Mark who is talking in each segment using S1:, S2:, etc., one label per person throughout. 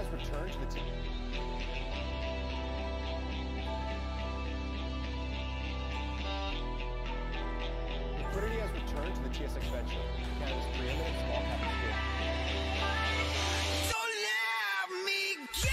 S1: has returned to the team. Liquidity has returned to the TSX venture, Canada's preeminent small cap exchange.
S2: Don't let me go!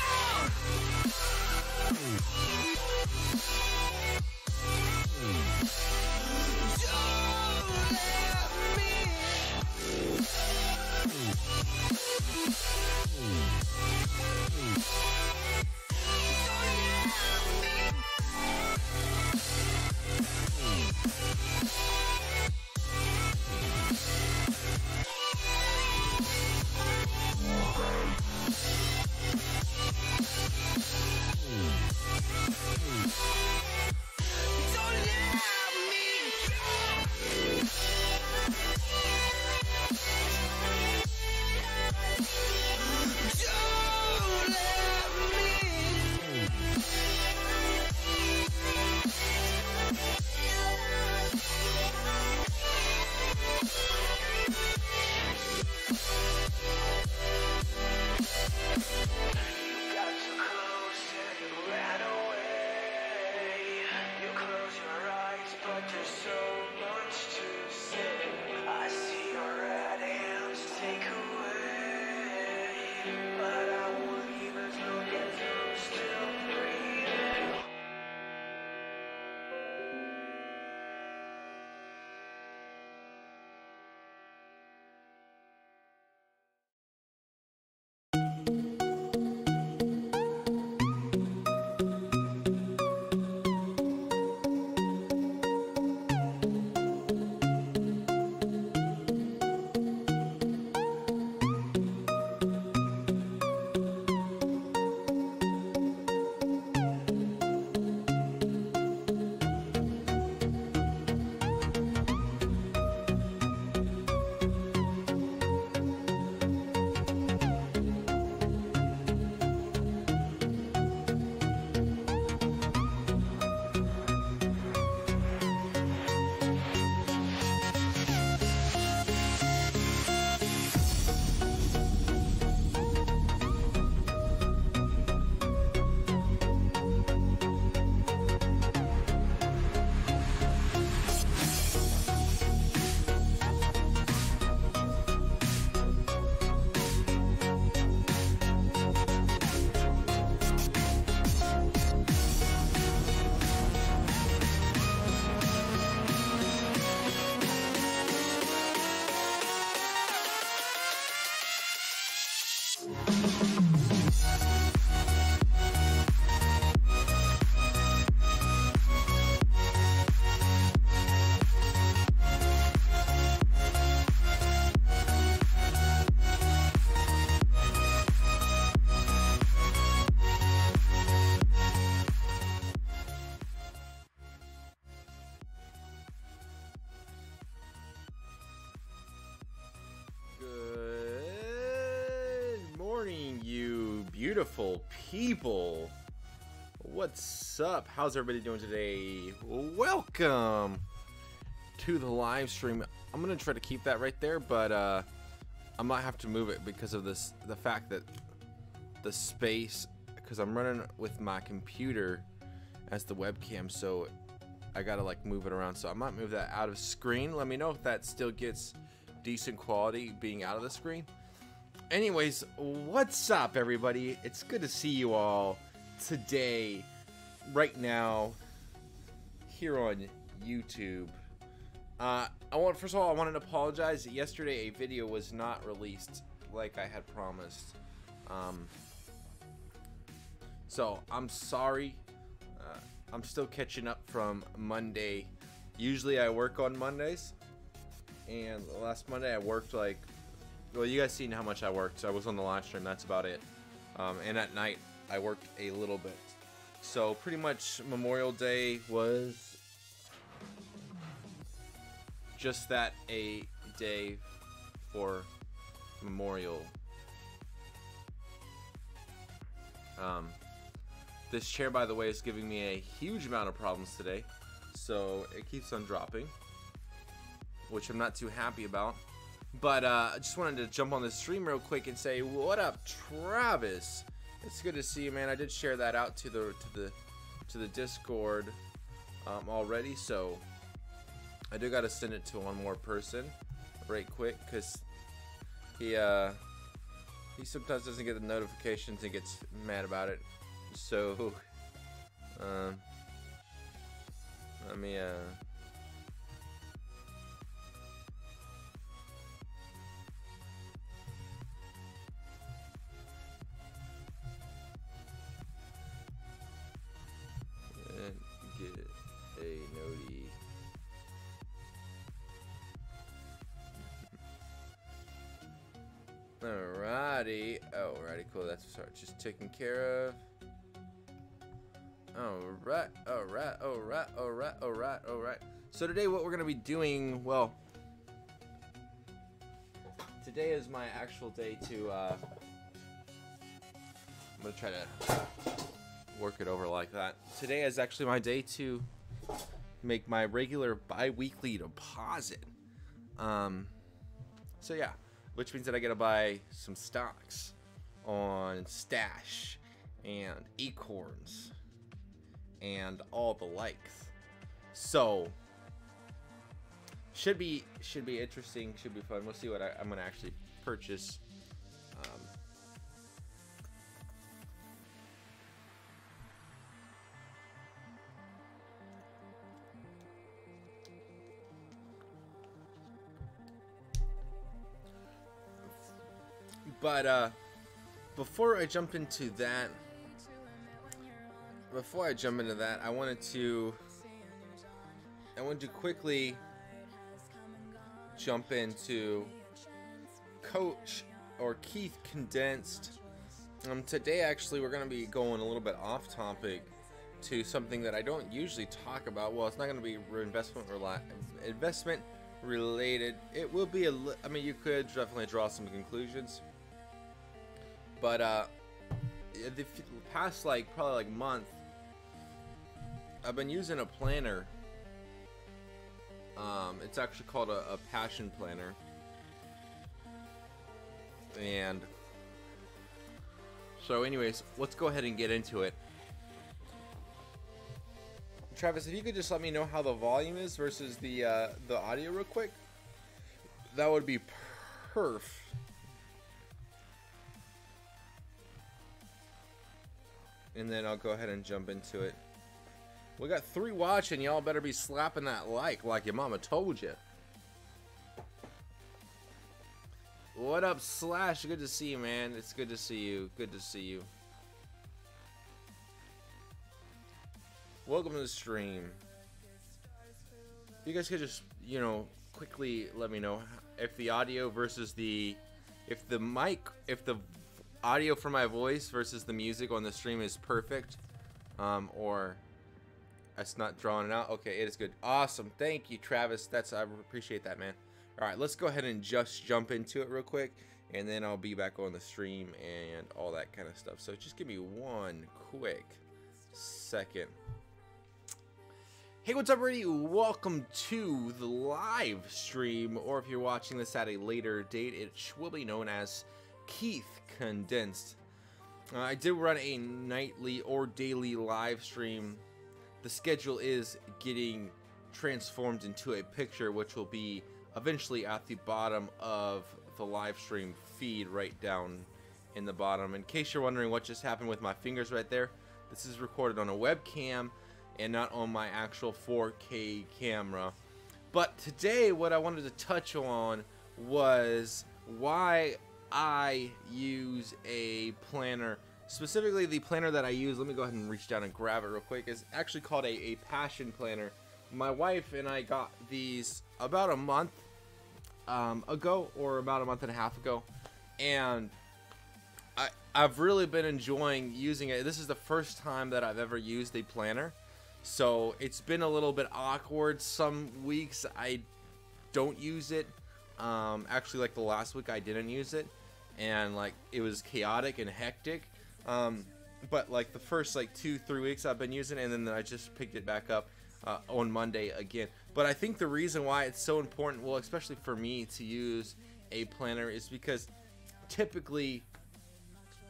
S3: Beautiful people, what's up? How's everybody doing today? Welcome to the live stream. I'm gonna try to keep that right there, but I might have to move it because of the fact that the space, because I'm running with my computer as the webcam, so I gotta like move it around. So I might move that out of screen. Let me know if that still gets decent quality being out of the screen. Anyways, what's up everybody? It's good to see you all today, right now, here on YouTube. First of all, I wanted to apologize. Yesterday a video was not released like I had promised. So I'm sorry. I'm still catching up from Monday. Usually I work on Mondays, and last Monday I worked like, well, you guys seen how much I worked. So I was on the live stream, that's about it. And at night I worked a little bit. So pretty much Memorial Day was just that, a day for Memorial. This chair, by the way, is giving me a huge amount of problems today, so it keeps on dropping, which I'm not too happy about. But I just wanted to jump on the stream real quick and say, what up, Travis? It's good to see you, man. I did share that out to the Discord already, so I do gotta send it to one more person right quick, because he sometimes doesn't get the notifications and gets mad about it. So let me get a noti. Alrighty, cool. That's just taken care of. Alright. So today what we're gonna be doing, well, today is my actual day to I'm gonna try to work it over like that. Today is actually my day to make my regular bi-weekly deposit. So yeah, which means that I gotta buy some stocks on Stash and Acorns and all the likes. So should be interesting, should be fun. We'll see what I'm gonna actually purchase. But before I jump into that, I wanted to quickly jump into Coach or Keith Condensed. Today actually we're going to be going a little bit off topic to something that I don't usually talk about. Well, it's not going to be investment related. It will be I mean, you could definitely draw some conclusions. But the past probably month, I've been using a planner. It's actually called a passion planner. And so anyways, let's go ahead and get into it. Travis, if you could just let me know how the volume is versus the audio real quick, that would be perf. And then I'll go ahead and jump into it. We got 3 watching. Y'all better be slapping that like your mama told you. What up, Slash? Good to see you, man. It's good to see you. Good to see you. Welcome to the stream. You guys could just, quickly let me know if the audio versus the audio for my voice versus the music on the stream is perfect, or it's not drawing it out. Okay, it is good. Awesome. Thank you, Travis. I appreciate that, man. All right, let's go ahead and just jump into it real quick, and then I'll be back on the stream and all that kind of stuff. So just give me one quick second. Hey, what's up, everybody? Welcome to the live stream, or if you're watching this at a later date, it will be known as Keith Condensed. I did run a nightly or daily live stream. The schedule is getting transformed into a picture, which will be eventually at the bottom of the live stream feed, right down in the bottom. In case you're wondering what just happened with my fingers right there, this is recorded on a webcam and not on my actual 4K camera. But today what I wanted to touch on was why I use a planner. Specifically, the planner that I use, let me go ahead and reach down and grab it real quick, is actually called a passion planner. My wife and I got these about a month ago, or about a month and a half ago, and I've really been enjoying using it. This is the first time that I've ever used a planner, so it's been a little bit awkward. Some weeks I don't use it. Actually, like the last week I didn't use it, and it was chaotic and hectic. But the first 2-3 weeks I've been using it, and then I just picked it back up on Monday again. But I think the reason why it's so important, well, especially for me, to use a planner is because typically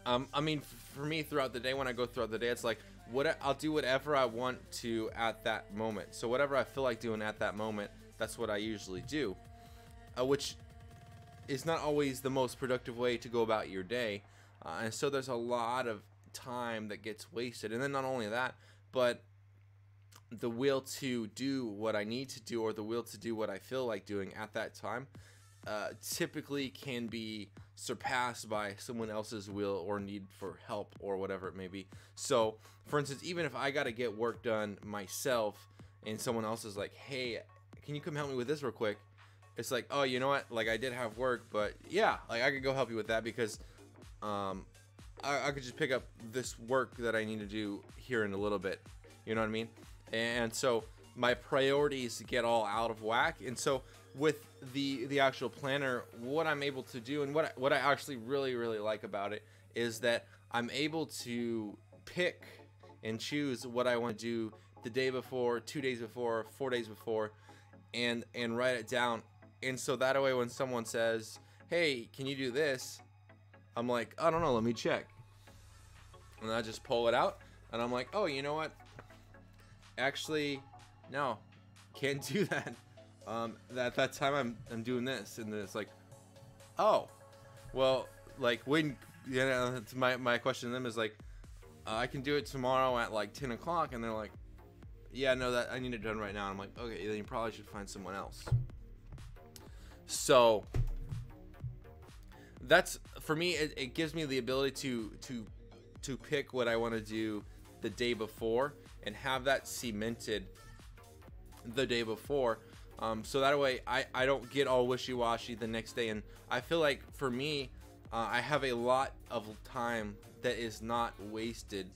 S3: I mean, for me, throughout the day, when I go throughout the day, it's like I'll do whatever I want to at that moment. So whatever I feel like doing at that moment, that's what I usually do, which is not always the most productive way to go about your day. And so there's a lot of time that gets wasted. And then not only that, but the will to do what I need to do, or the will to do what I feel like doing at that time, typically can be surpassed by someone else's will or need for help or whatever it may be. So for instance, even if I got to get work done myself and someone else is like, hey, can you come help me with this real quick? It's like, oh, you know what, like I did have work, but yeah, like I could go help you with that, because I could just pick up this work that I need to do here in a little bit, you know what I mean? And so my priorities get all out of whack. And so with the actual planner, what I'm able to do, and what I actually really like about it, is that I'm able to pick and choose what I want to do the day before, 2 days before, 4 days before, and write it down. And so that way when someone says, hey, can you do this, I'm like, I don't know, let me check. And I just pull it out and I'm like, oh, you know what, actually no, can't do that. At that time I'm doing this. And then it's like, oh, well, like, when, you know, it's my question to them is like, I can do it tomorrow at like 10 o'clock. And they're like, yeah, no, that I need it done right now. And I'm like, okay, then you probably should find someone else. So that's, for me, it gives me the ability to pick what I want to do the day before and have that cemented the day before, so that way I don't get all wishy-washy the next day. And I feel like for me, I have a lot of time that is not wasted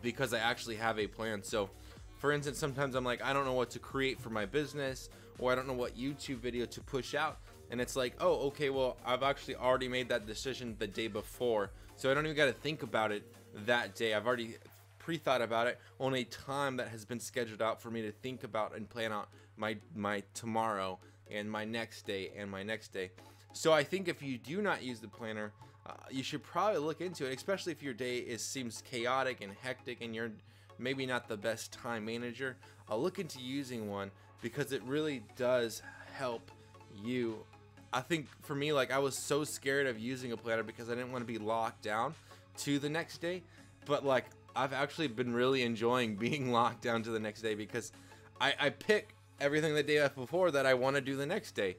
S3: because I actually have a plan. So for instance, sometimes I'm like, I don't know what to create for my business, or I don't know what YouTube video to push out, and it's like, oh, okay, well, I've actually already made that decision the day before, so I don't even got to think about it that day. I've already pre-thought about it on a time that has been scheduled out for me to think about and plan out my tomorrow and my next day and my next day. So I think if you do not use the planner, you should probably look into it, especially if your day seems chaotic and hectic and you're maybe not the best time manager. I'll look into using one, because it really does help you. I think for me, like, I was so scared of using a planner because I didn't want to be locked down to the next day, but like, I've actually been really enjoying being locked down to the next day, because I pick everything the day before that I want to do the next day.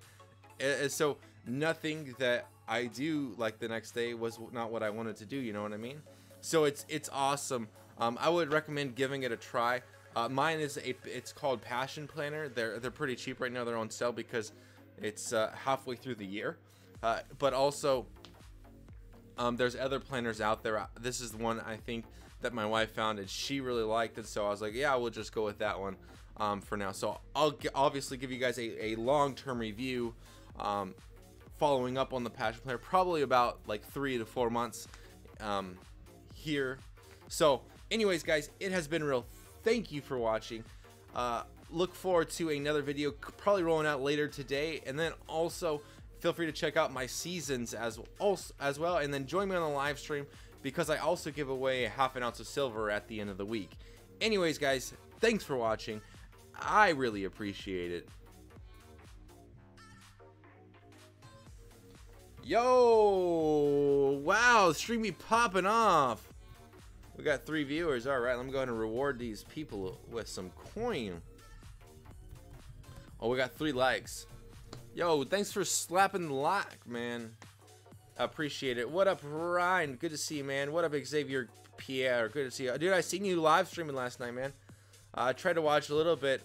S3: And so nothing that I do like the next day was not what I wanted to do, you know what I mean? So it's awesome. I would recommend giving it a try. Mine is it's called Passion Planner. They're pretty cheap right now. They're on sale because it's halfway through the year. But also there's other planners out there. This is the one I think that my wife found and she really liked it, so I was like, yeah, we'll just go with that one for now. So I'll obviously give you guys a long-term review following up on the Passion Planner, probably about like 3 to 4 months here. So anyways, guys, it has been real. Thank you for watching. Look forward to another video probably rolling out later today, and then also feel free to check out my seasons as well, and then join me on the live stream, because I also give away a ½ ounce of silver at the end of the week. Anyways, guys, thanks for watching. I really appreciate it. Yo, wow, stream be popping off. We got 3 viewers. All right, let me go ahead and reward these people with some coin. Oh, we got 3 likes. Yo, thanks for slapping the like, man. I appreciate it. What up, Ryan? Good to see you, man. What up, Xavier Pierre? Good to see you. Dude, I seen you live streaming last night, man. I tried to watch a little bit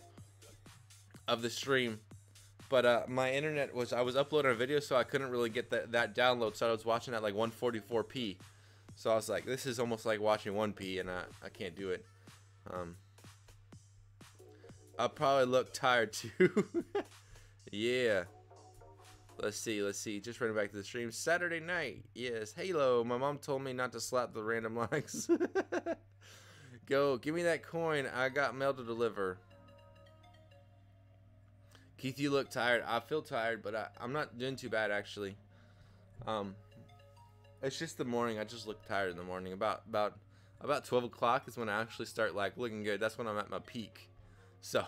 S3: of the stream, but my internet was, I was uploading a video, so I couldn't really get that download, so I was watching at like 144p. So I was like, this is almost like watching 1p, and I can't do it. I'll probably look tired too. Yeah. Let's see. Just running back to the stream. Saturday night. Yes. Halo. My mom told me not to slap the random likes. Go. Give me that coin. I got mail to deliver. Keith, you look tired. I feel tired, but I'm not doing too bad, actually. It's just the morning. I just look tired in the morning. About 12 o'clock is when I actually start like looking good. That's when I'm at my peak. So,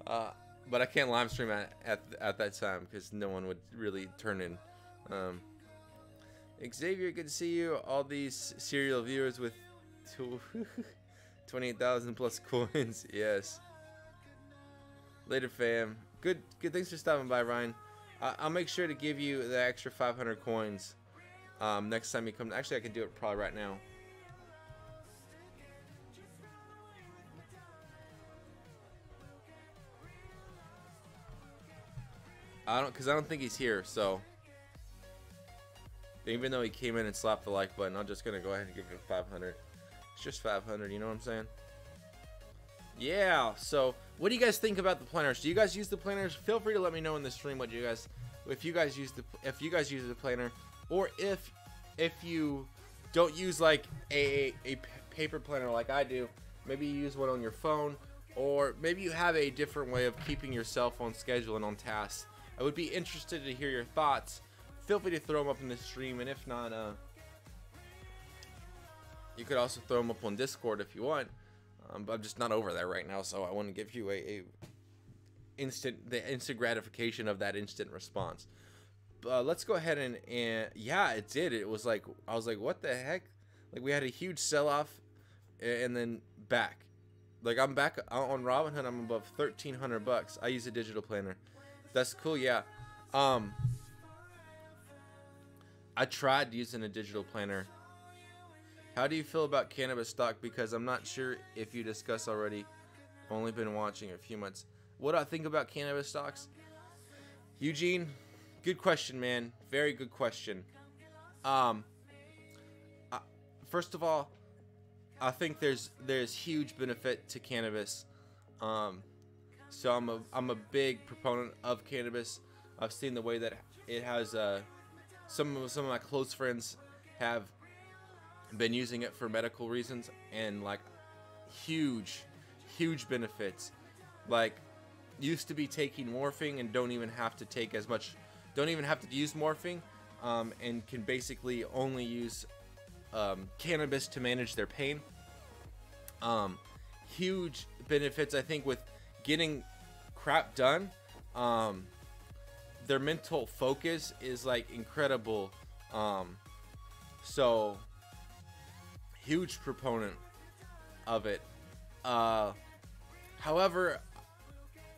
S3: but I can't live stream at that time because no one would really turn in. Xavier, good to see you. All these serial viewers with 28,000 plus coins. Yes. Later, fam. Good. Thanks for stopping by, Ryan. I'll make sure to give you the extra 500 coins next time you come. Actually, I can do it probably right now. Because I don't think he's here. So even though he came in and slapped the like button, I'm just gonna go ahead and give him 500. It's just 500. You know what I'm saying? Yeah. So what do you guys think about the planners? Do you guys use the planners? Feel free to let me know in the stream what you guys, if you guys use the planner, or if you don't use like a paper planner like I do, maybe you use one on your phone, or maybe you have a different way of keeping yourself on schedule and on task. I would be interested to hear your thoughts. Feel free to throw them up in the stream, and if not, you could also throw them up on Discord if you want. But I'm just not over there right now, so I want to give you the instant gratification of that instant response. Let's go ahead and yeah, it did. It was like, I was like, what the heck? Like, we had a huge sell-off and then back. Like, I'm back on Robinhood. I'm above 1,300 bucks. I use a digital planner. That's cool. Yeah. I tried using a digital planner. How do you feel about cannabis stock? Because I'm not sure if you discussed already. Only been watching a few months. What do I think about cannabis stocks? Eugene, good question, man. Very good question. First of all, I think there's huge benefit to cannabis. So I'm a big proponent of cannabis. I've seen the way that it has some of my close friends have been using it for medical reasons, and like huge benefits. Like, used to be taking morphine and don't even have to use morphine, and can basically only use cannabis to manage their pain. Huge benefits, I think, with getting crap done. Their mental focus is like incredible. So huge proponent of it. However,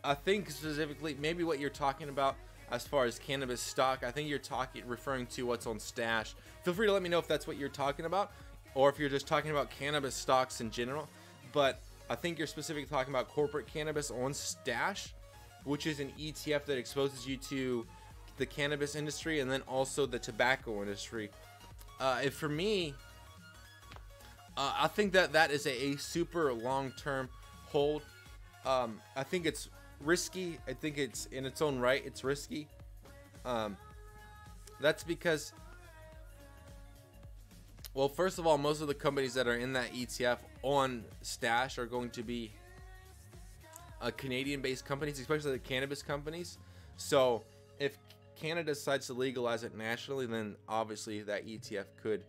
S3: I think specifically maybe what you're talking about as far as cannabis stock, I think you're referring to what's on Stash. Feel free to let me know if that's what you're talking about, or if you're just talking about cannabis stocks in general. But I think you're specifically talking about corporate cannabis on Stash, which is an ETF that exposes you to the cannabis industry and then also the tobacco industry. For me, I think that is a super long-term hold. I think it's risky. I think it's in its own right, it's risky. That's because, well, first of all, most of the companies that are in that ETF on Stash are going to be Canadian-based companies, especially the cannabis companies. So if Canada decides to legalize it nationally, then obviously that ETF could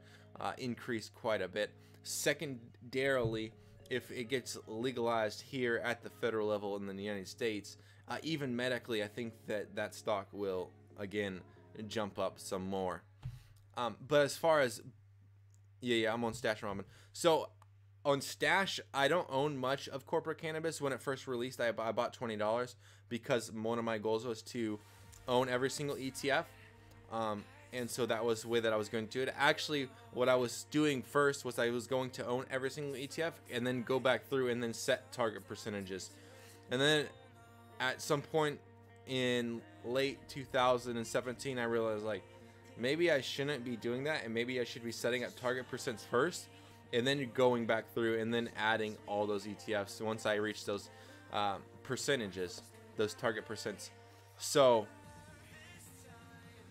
S3: increase quite a bit. Secondarily, if it gets legalized here at the federal level in the United States, even medically, I think that stock will again jump up some more. But as far as yeah, I'm on Stash Ramen. So on Stash, I don't own much of corporate cannabis. When it first released, I bought $20 because one of my goals was to own every single ETF. And so that was the way that I was going to do it. Actually, what I was doing first was I was going to own every single ETF and then go back through and then set target percentages. And then at some point in late 2017, I realized, like, maybe I shouldn't be doing that, and maybe I should be setting up target percents first and then going back through and then adding all those ETFs once I reach those percentages, those target percents. So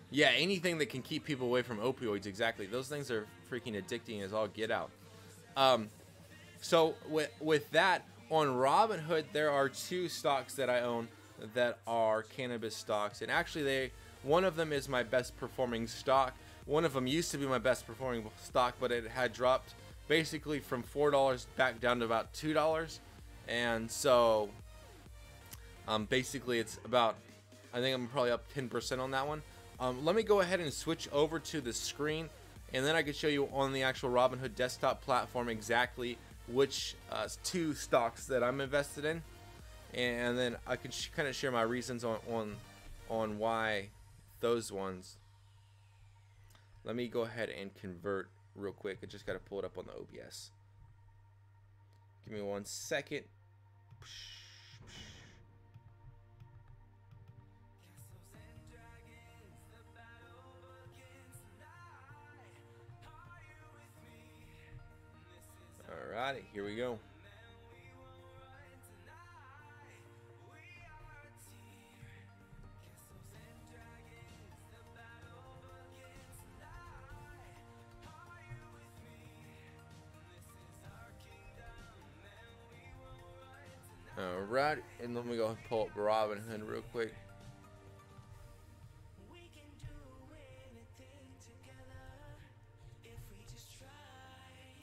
S3: yeah, anything that can keep people away from opioids, exactly. Those things are freaking addicting as all get out. So with that, on Robinhood, there are two stocks that I own that are cannabis stocks. And actually, one of them is my best performing stock. One of them used to be my best performing stock, but it had dropped basically from $4 back down to about $2. And so basically it's about, I think I'm probably up 10% on that one. Let me go ahead and switch over to the screen, and then I can show you on the actual Robinhood desktop platform exactly which 2 stocks that I'm invested in, and then I can kind of share my reasons on why those ones. Let me go ahead and convert real quick. I just got to pull it up on the OBS. Give me 1 second. Alrighty, here we go. Alright, and let me go and pull up Robinhood real quick.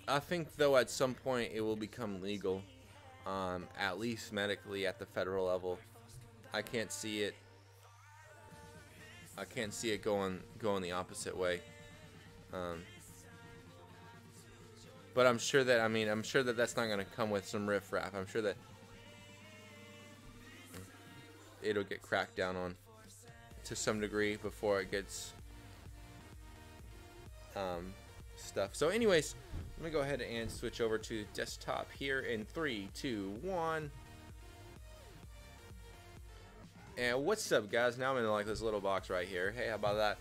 S3: I think though at some point it will become legal, at least medically at the federal level. I can't see it. I can't see it going the opposite way. But I'm sure that I'm sure that that's not going to come with some riffraff. I'm sure that it'll get cracked down on to some degree before it gets stuff. So anyways, let me go ahead and switch over to desktop here in 3, 2, 1. And what's up, guys? Now I'm in like this little box right here. Hey, how about that?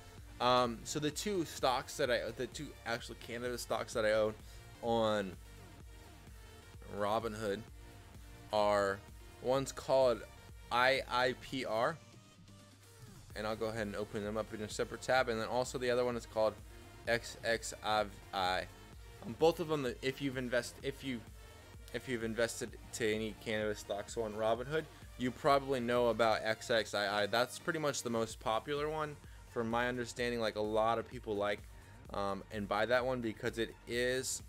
S3: So the 2 stocks that the 2 actual cannabis stocks that I own on Robinhood are, one's called IIPR, and I'll go ahead and open them up in a separate tab, and then also the other one is called XXII. Both of them, if you've invested to any cannabis stocks on Robinhood, you probably know about XXII. That's pretty much the most popular one, from my understanding. Like, a lot of people like and buy that one because it is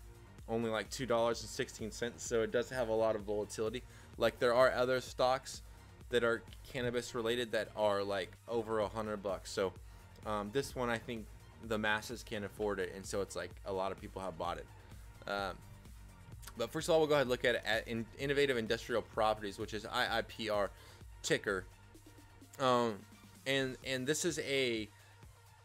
S3: only like $2.16, so it does have a lot of volatility. Like, there are other stocks that are cannabis related that are like over $100. So this one, I think the masses can't afford it, and so it's like a lot of people have bought it. But first of all, we'll go ahead and look at Innovative Industrial Properties, which is IIPR ticker. And this is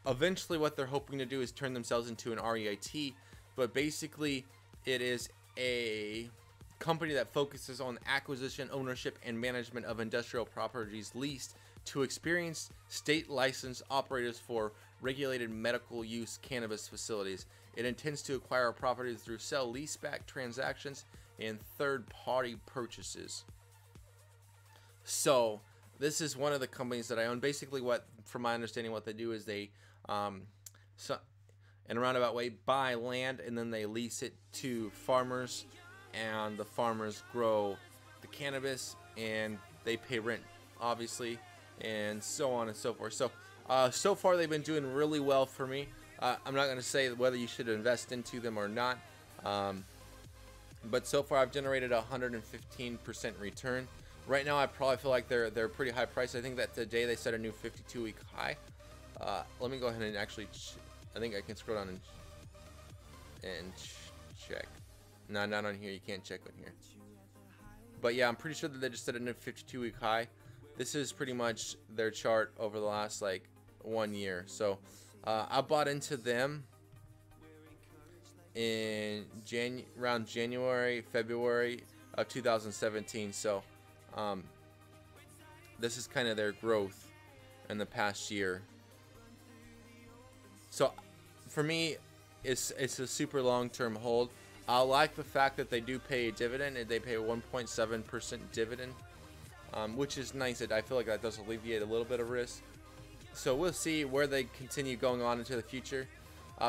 S3: eventually what they're hoping to do is turn themselves into an REIT, but basically it is a company that focuses on acquisition, ownership, and management of industrial properties leased to experienced state licensed operators for regulated medical use cannabis facilities. It intends to acquire properties through sell leaseback transactions and third-party purchases. So this is one of the companies that I own. Basically, what, from my understanding, what they do is they, in a roundabout way, buy land and then they lease it to farmers, and the farmers grow the cannabis and they pay rent, obviously, and so on and so forth. So so far they've been doing really well for me. I'm not going to say whether you should invest into them or not, but so far I've generated a 115% return. Right now I probably feel like they're pretty high price. I think that today they set a new 52-week high. Let me go ahead and actually I think I can scroll down and check. No, not on here. You can't check on here. But yeah, I'm pretty sure that they just set a new 52-week high. This is pretty much their chart over the last like 1 year. So I bought into them in around January, February of 2017. So this is kind of their growth in the past year. So for me, it's a super long-term hold. I like the fact that they do pay a dividend, and they pay a 1.7% dividend, which is nice. I feel like that does alleviate a little bit of risk. So we'll see where they continue going on into the future.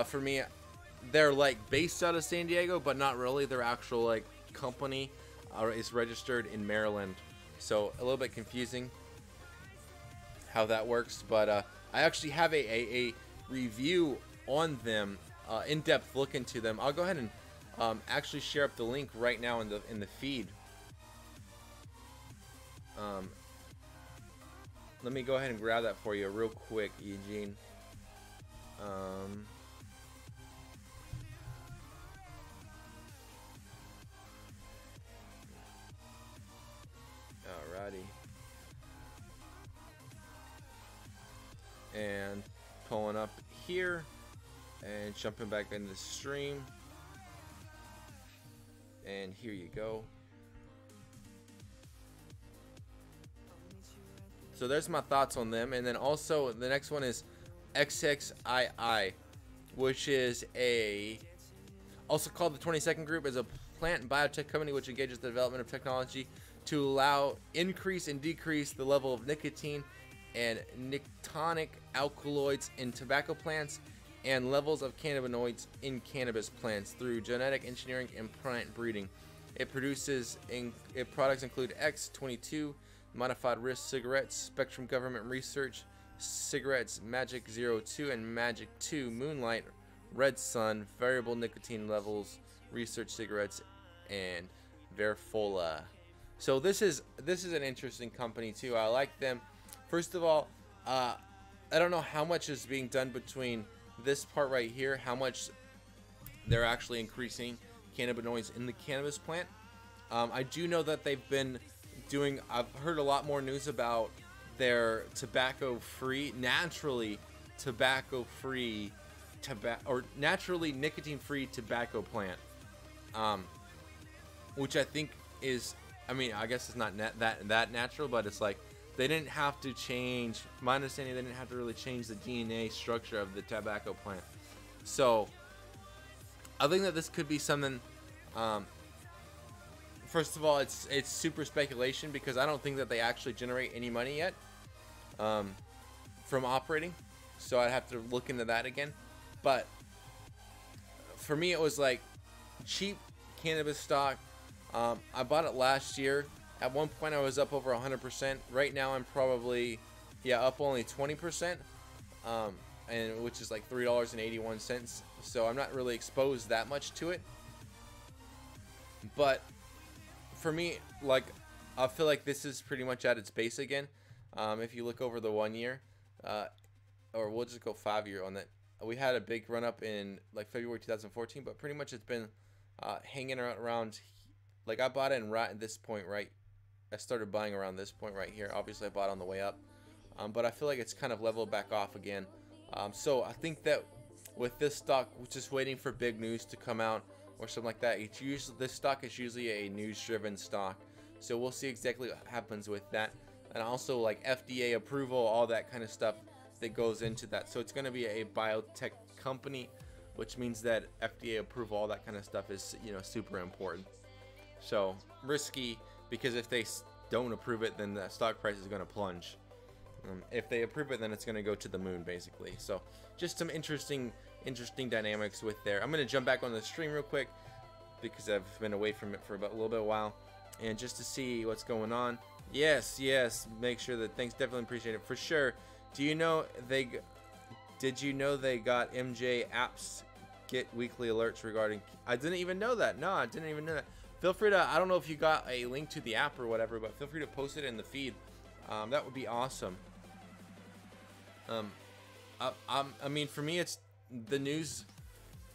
S3: For me, they're like based out of San Diego, but not really. Their actual like company is registered in Maryland, so a little bit confusing how that works. But I actually have a review on them, in-depth look into them. I'll go ahead and actually share up the link right now in the feed. Let me go ahead and grab that for you real quick, Eugene. Alrighty. And pulling up here and jumping back into the stream. And here you go. So there's my thoughts on them. And then also the next one is XXII, which is also called the 22nd Group, is a plant and biotech company which engages the development of technology to allow increase and decrease the level of nicotine and nicotinic alkaloids in tobacco plants and levels of cannabinoids in cannabis plants through genetic engineering and plant breeding. Its products include X22 modified risk cigarettes, Spectrum Government Research cigarettes, Magic 02 and Magic 2 Moonlight, Red Sun variable nicotine levels research cigarettes, and Verifola. So this is an interesting company too. I like them. First of all, I don't know how much is being done between this part right here, how much they're actually increasing cannabinoids in the cannabis plant. I do know that they've been doing, I've heard a lot more news about their naturally nicotine-free tobacco plant, which I think is, I mean, I guess it's not that natural, but it's like they didn't have to change, my understanding, they didn't have to really change the DNA structure of the tobacco plant. So I think that this could be something, first of all, it's super speculation because I don't think that they actually generate any money yet from operating. So I'd have to look into that again. But for me, it was like cheap cannabis stock. I bought it last year. At one point, I was up over 100%. Right now, I'm probably, up only 20%, and which is like $3.81. So I'm not really exposed that much to it. But for me, like, I feel like this is pretty much at its base again. If you look over the 1 year, or we'll just go 5 year on that. We had a big run up in like February 2014, but pretty much it's been hanging around. Like I bought in right at this point, right? I started buying around this point right here. Obviously, I bought on the way up, but I feel like it's kind of leveled back off again. So I think that with this stock, we're just waiting for big news to come out or something like that. It's usually, this stock is usually a news-driven stock, so we'll see exactly what happens with that, and also like FDA approval, all that kind of stuff that goes into that. So it's going to be a biotech company, which means that FDA approval, all that kind of stuff is, you know, super important. So risky, because if they don't approve it, then the stock price is going to plunge. If they approve it, then it's going to go to the moon, basically. So just some interesting dynamics with there. I'm going to jump back on the stream real quick because I've been away from it for about a little bit of a while, and just to see what's going on. Yes, make sure that, thanks, definitely appreciate it for sure. Do you know did you know they got MJ apps get weekly alerts regarding, I didn't even know that. No, I didn't even know that. Feel free to, I don't know if you got a link to the app or whatever, but feel free to post it in the feed. That would be awesome. I mean, for me, it's, the news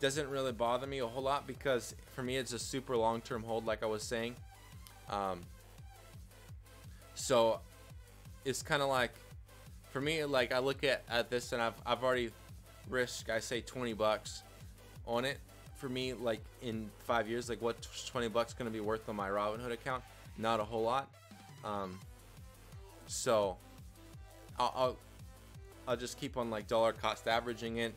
S3: doesn't really bother me a whole lot because for me, it's a super long-term hold, like I was saying. So it's kind of like, for me, like I look at this and I've already risked, I say, 20 bucks on it. For me, like in 5 years, like what's 20 bucks going to be worth on my Robinhood account? Not a whole lot. So I'll just keep on like dollar cost averaging it,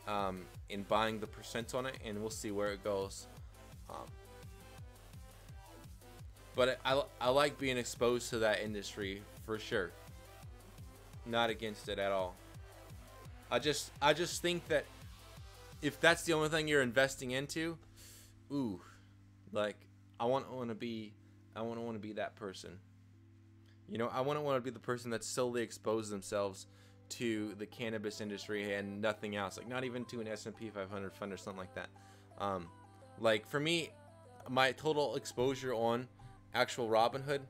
S3: and buying the percent on it, and we'll see where it goes. But I like being exposed to that industry for sure. Not against it at all. I just think that if that's the only thing you're investing into, ooh, like I want to be that person. You know, I want to be the person that solely exposes themselves to the cannabis industry and nothing else, like not even to an S&P 500 fund or something like that. Like for me, my total exposure on actual Robinhood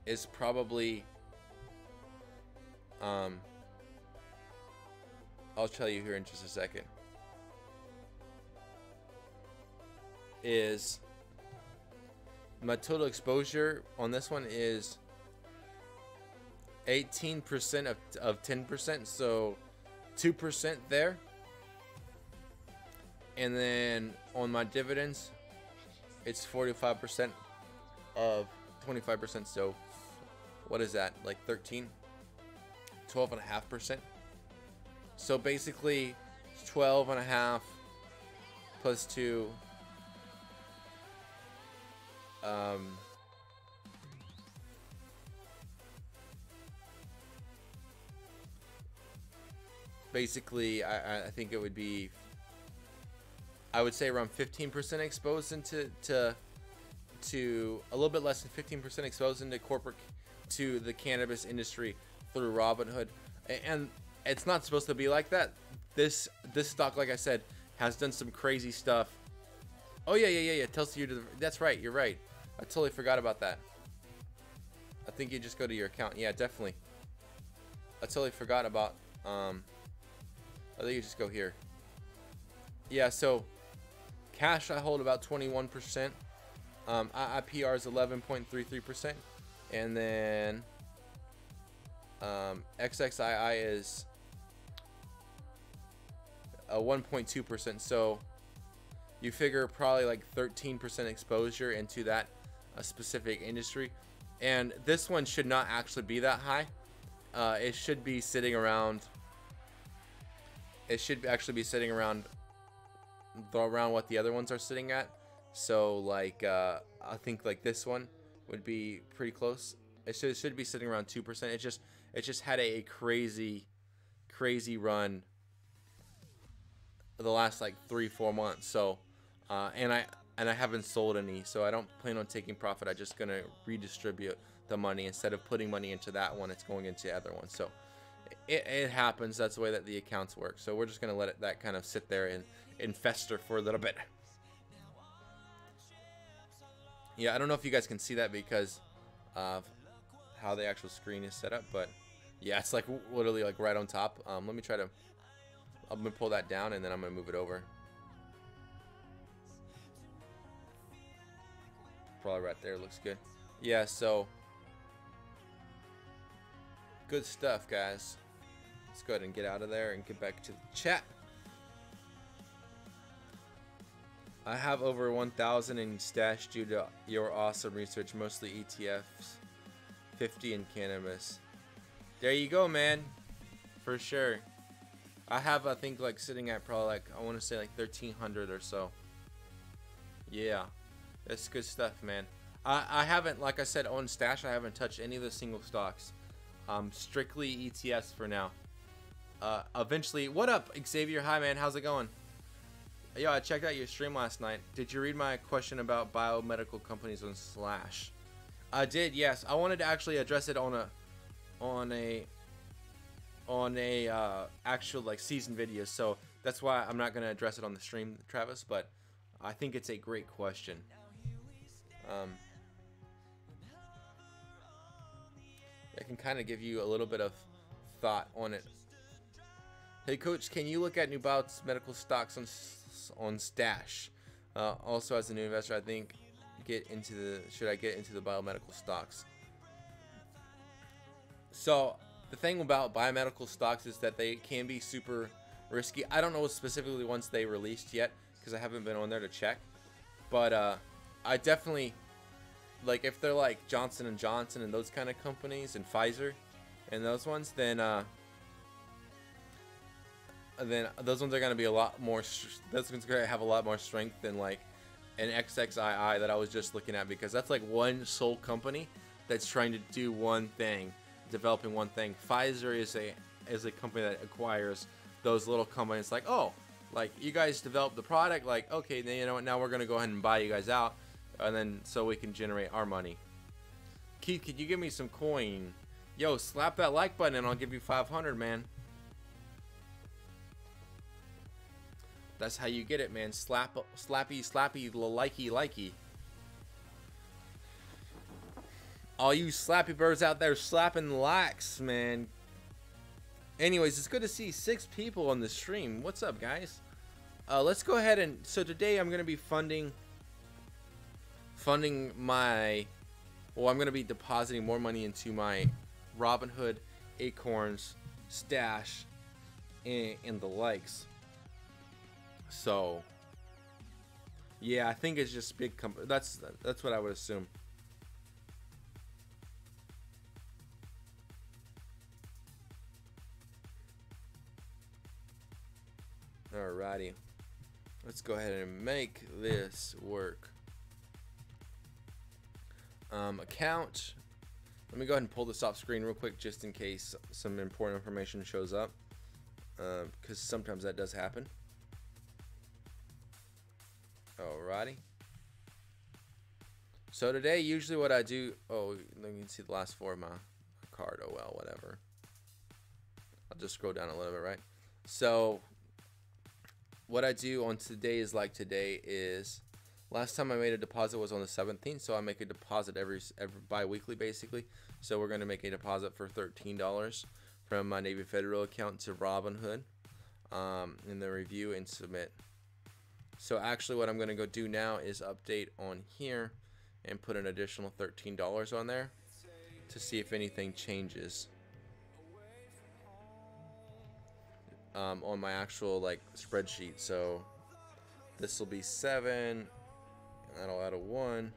S3: is probably I'll tell you here in just a second. Is my total exposure on this one is 18% of 10%, so 2% there. And then on my dividends, it's 45% of 25%. So what is that? Like 12.5%. So basically 12.5 plus 2. Basically, I think it would be, I would say around 15% exposed into to a little bit less than 15% exposed into to the cannabis industry through Robinhood. And it's not supposed to be like that. This stock, like I said, has done some crazy stuff. Oh yeah. It tells you to. That's right. You're right. I totally forgot about that. I think you just go to your account. Yeah, definitely. I totally forgot about. I think you just go here. Yeah. So, cash I hold about 21%. IPR is 11.33%, and then XXII is 1.2%. So you figure probably like 13% exposure into that specific industry, and this one should not actually be that high. It should be sitting around. It should actually be sitting around what the other ones are sitting at. So like I think like this one would be pretty close. It should be sitting around 2%. It just had a crazy run the last like 3-4 months. So and I haven't sold any, so I don't plan on taking profit. I'm just gonna redistribute the money. Instead of putting money into that one, it's going into the other one. So it happens. That's the way that the accounts work. So we're just gonna let that kind of sit there and fester for a little bit. Yeah, I don't know if you guys can see that because of how the actual screen is set up, but yeah, it's like literally like right on top. Let me try to. I'm gonna pull that down and then I'm gonna move it over. Probably right there. Looks good. Yeah. So good stuff, guys. Let's go ahead and get out of there and get back to the chat. I have over 1,000 in stash due to your awesome research, mostly ETFs, 50 in cannabis. There you go, man. For sure. I have, I think, like sitting at probably like, I want to say like 1,300 or so. Yeah, that's good stuff, man. I haven't, like I said, on stash, I haven't touched any of the single stocks. Strictly ETFs for now. Eventually, what up, Xavier? Hi, man. How's it going? Yo, I checked out your stream last night. Did you read my question about biomedical companies on Slash? I did, yes. I wanted to actually address it on a actual like season video, so that's why I'm not gonna address it on the stream, Travis. But I think it's a great question. I can kind of give you a little bit of thought on it. Hey, Coach, can you look at new biomedical stocks on stash? Also, as a new investor, I think should I get into the biomedical stocks? So the thing about biomedical stocks is that they can be super risky. I don't know specifically once they released yet because I haven't been on there to check, but I definitely, like, if they're like Johnson & Johnson and those kind of companies and Pfizer and those ones, then those ones are going to be a lot more, those ones are going to have a lot more strength than like an XXII that I was just looking at, because that's like one sole company that's trying to do one thing, developing one thing. Pfizer is a company that acquires those little companies, like, oh, like, you guys developed the product, like, okay, then you know what, now we're going to go ahead and buy you guys out, and then so we can generate our money. Keith, could you give me some coin? Yo, slap that like button and I'll give you 500, man. That's how you get it, man. Slappy, likey. All you slappy birds out there slapping likes, man. Anyways, it's good to see 6 people on the stream. What's up, guys? Let's go ahead and... So today I'm going to be funding my... Well, I'm going to be depositing more money into my Robinhood, Acorns, Stash, and the likes. So, yeah, I think it's just big company. That's what I would assume. Alrighty, let's go ahead and make this work. Account. Let me go ahead and pull this off screen real quick, just in case some important information shows up, because sometimes that does happen. Alrighty. So today, usually what I do... Oh, you can see the last 4 of my card. Oh well, whatever. I'll just scroll down a little bit, right? So, what I do on today's like today is... Last time I made a deposit was on the 17th, so I make a deposit every bi-weekly, basically. So we're going to make a deposit for $13 from my Navy Federal account to Robinhood, in the review and submit. So actually what I'm going to go do now is update on here and put an additional $13 on there to see if anything changes on my actual like spreadsheet. So this will be 7, that'll add a 1.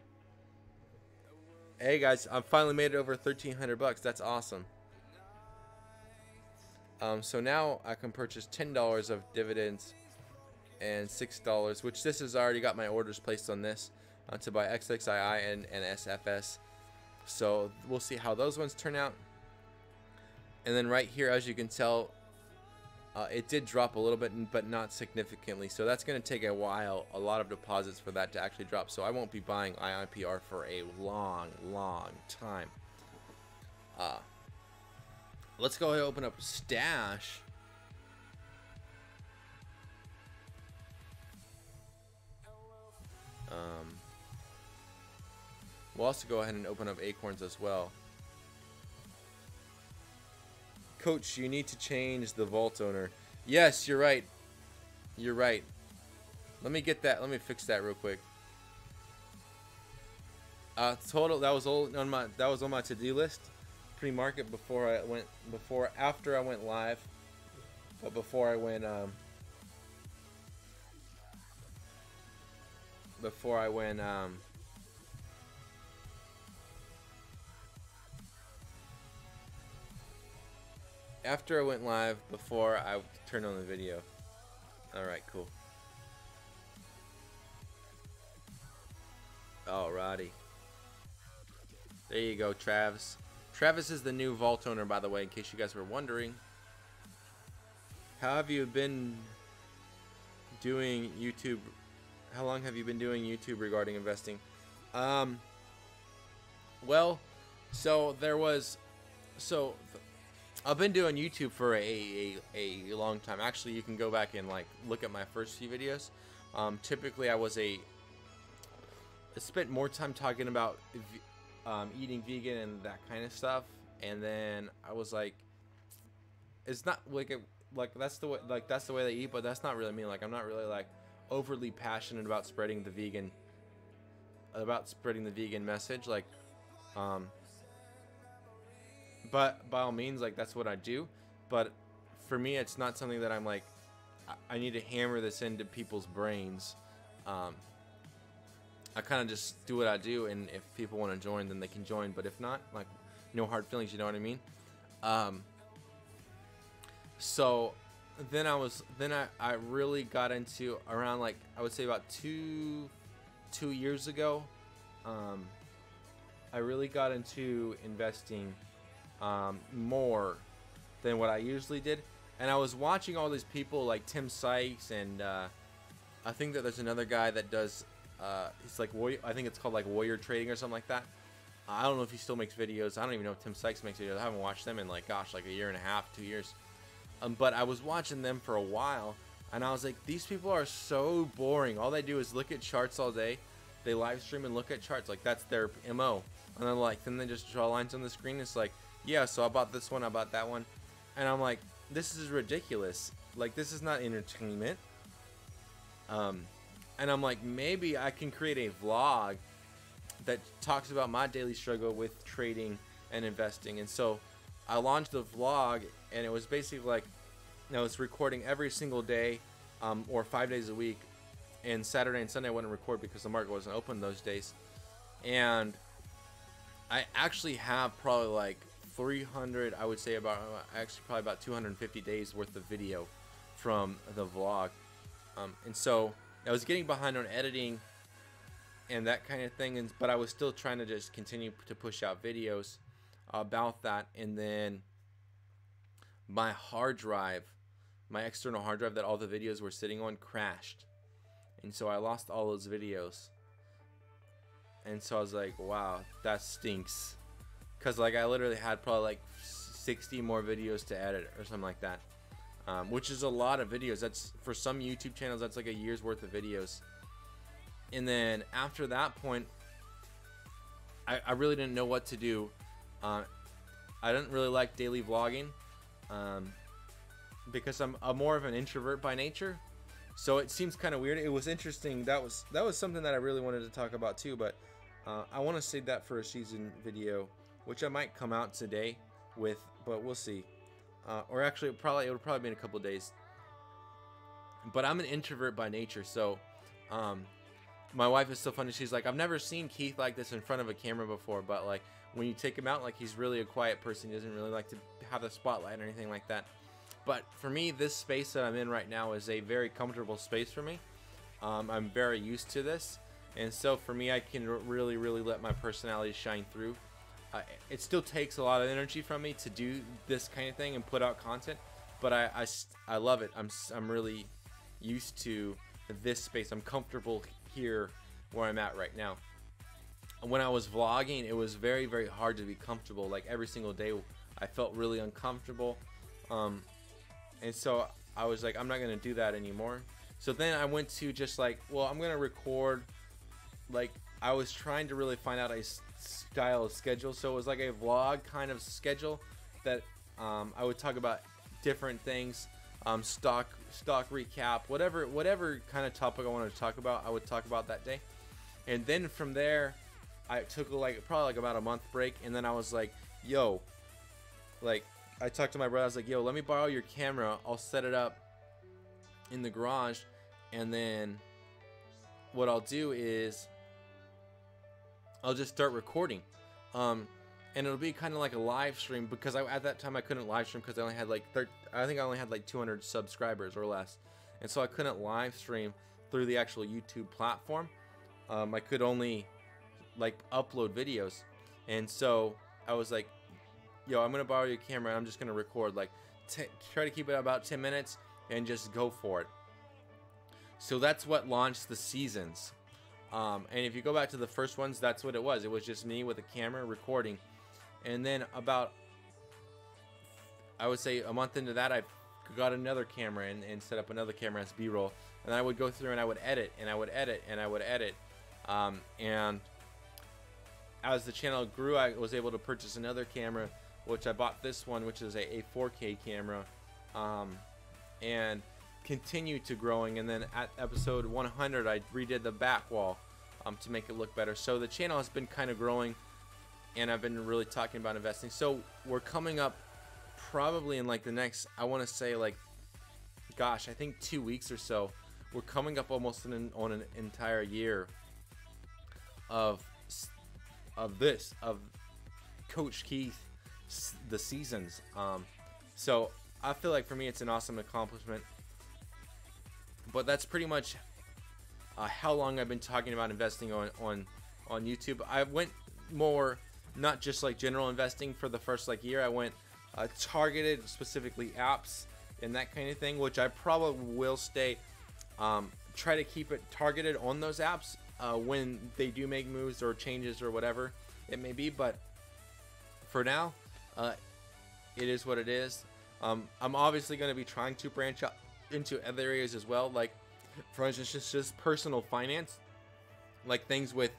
S3: Hey guys, I finally made it over 1,300 bucks. That's awesome. So now I can purchase $10 of dividends and $6, which this has already got my orders placed on this to buy XXII and SFS. So we'll see how those ones turn out. And then right here, as you can tell, it did drop a little bit, but not significantly. So that's going to take a while, a lot of deposits for that to actually drop. So I won't be buying IIPR for a long, long time. Let's go ahead and open up Stash. We'll also go ahead and open up Acorns as well. Coach, you need to change the vault owner. Yes, you're right. You're right. Let me get that. Let me fix that real quick. Total. That was on my to-do list. Pre-market after I went live, but before I went after I went live, before I turned on the video. Alright, cool. Alrighty. There you go, Travis. Travis is the new vault owner, by the way, in case you guys were wondering. How have you been doing YouTube? How long have you been doing YouTube regarding investing? Well, I've been doing YouTube for a long time. Actually, you can go back and like look at my first few videos. Typically, I spent more time talking about eating vegan and that kind of stuff, and then I was like, it's not like that's the way they eat, but that's not really me. Like, I'm not really like overly passionate about spreading the vegan message, like but by all means, like, that's what I do. But for me, it's not something that I'm like, I need to hammer this into people's brains. I kind of just do what I do, and if people want to join, then they can join. But if not, like, no hard feelings, you know what I mean? So then I really got into, around, like, I would say about two years ago, I really got into investing more than what I usually did. And I was watching all these people like Tim Sykes, and I think that there's another guy that does he's like I think it's called like Warrior Trading or something like that. I don't know if he still makes videos. I don't even know if Tim Sykes makes videos. I haven't watched them in like, gosh, like a year and a half, 2 years. But I was watching them for a while, and I was like, these people are so boring. All they do is look at charts all day. They live stream and look at charts. Like, that's their MO. And then they just draw lines on the screen. It's like, yeah, so I bought this one, I bought that one. And I'm like, this is ridiculous. Like, this is not entertainment. And I'm like, maybe I can create a vlog that talks about my daily struggle with trading and investing. And so I launched the vlog, and it was basically like, I was recording every single day, or 5 days a week. And Saturday and Sunday I wouldn't record because the market wasn't open those days. And I actually have probably like 300, I would say probably about 250 days worth of video from the vlog. And so I was getting behind on editing and that kind of thing, but I was still trying to just continue to push out videos about that. And then my hard drive, my external hard drive that all the videos were sitting on, crashed. And so I lost all those videos. And so I was like, wow, that stinks. Because like I literally had probably like 60 more videos to edit or something like that. Which is a lot of videos. That's, for some YouTube channels, that's like a year's worth of videos. And then after that point, I really didn't know what to do. I didn't really like daily vlogging, because I'm more of an introvert by nature. So it seems kind of weird. It was interesting. That was something that I really wanted to talk about too, but I want to save that for a season video, which I might come out today with, but we'll see. Or actually, it would probably be in a couple days. But I'm an introvert by nature, so my wife is so funny. She's like, I've never seen Keith like this in front of a camera before, but like when you take him out, like he's really a quiet person. He doesn't really like to have the spotlight or anything like that. But for me, this space that I'm in right now is a very comfortable space for me. I'm very used to this, and so for me, I can really let my personality shine through. It still takes a lot of energy from me to do this kind of thing and put out content, but I love it. I'm really used to this space. I'm comfortable here where I'm at right now. When I was vlogging, it was very hard to be comfortable. Like every single day, I felt really uncomfortable. And so I was like, I'm not going to do that anymore. So then I went to just like, well, I'm going to record. Like, I was trying to really find out a style of schedule. So it was like a vlog kind of schedule that I would talk about different things, stock recap, whatever kind of topic I wanted to talk about, I would talk about that day. And then from there, I took probably about a month break. And then I was like, yo, like, I talked to my brother. I was like, yo, let me borrow your camera. I'll set it up in the garage, and then what I'll do is I'll just start recording. And it'll be kind of like a live stream, because at that time I couldn't live stream because I only had like I think I only had like 200 subscribers or less. And so I couldn't live stream through the actual YouTube platform. I could only like upload videos. And so I was like, yo, I'm gonna borrow your camera and I'm just gonna record, like try to keep it about 10 minutes and just go for it. So that's what launched the seasons. And if you go back to the first ones, that's what it was. It was just me with a camera recording. And then about, I would say a month into that, I got another camera and set up another camera as B-roll. And I would go through and I would edit and I would edit and I would edit. And as the channel grew, I was able to purchase another camera, which I bought this one, which is a 4K camera, and continued to growing. And then at episode 100, I redid the back wall to make it look better. So the channel has been kind of growing, and I've been really talking about investing. So we're coming up probably in like the next, I want to say like, gosh, I think 2 weeks or so. We're coming up almost on an entire year of Coach Keith, the seasons. So I feel like for me it's an awesome accomplishment. But that's pretty much how long I've been talking about investing on YouTube. I went more not just like general investing for the first like year. I went targeted, specifically apps and that kind of thing, which I probably will stay. Try to keep it targeted on those apps when they do make moves or changes or whatever. it may be, but for now, it is what it is. I'm obviously going to be trying to branch out into other areas as well, like for instance just personal finance, like things with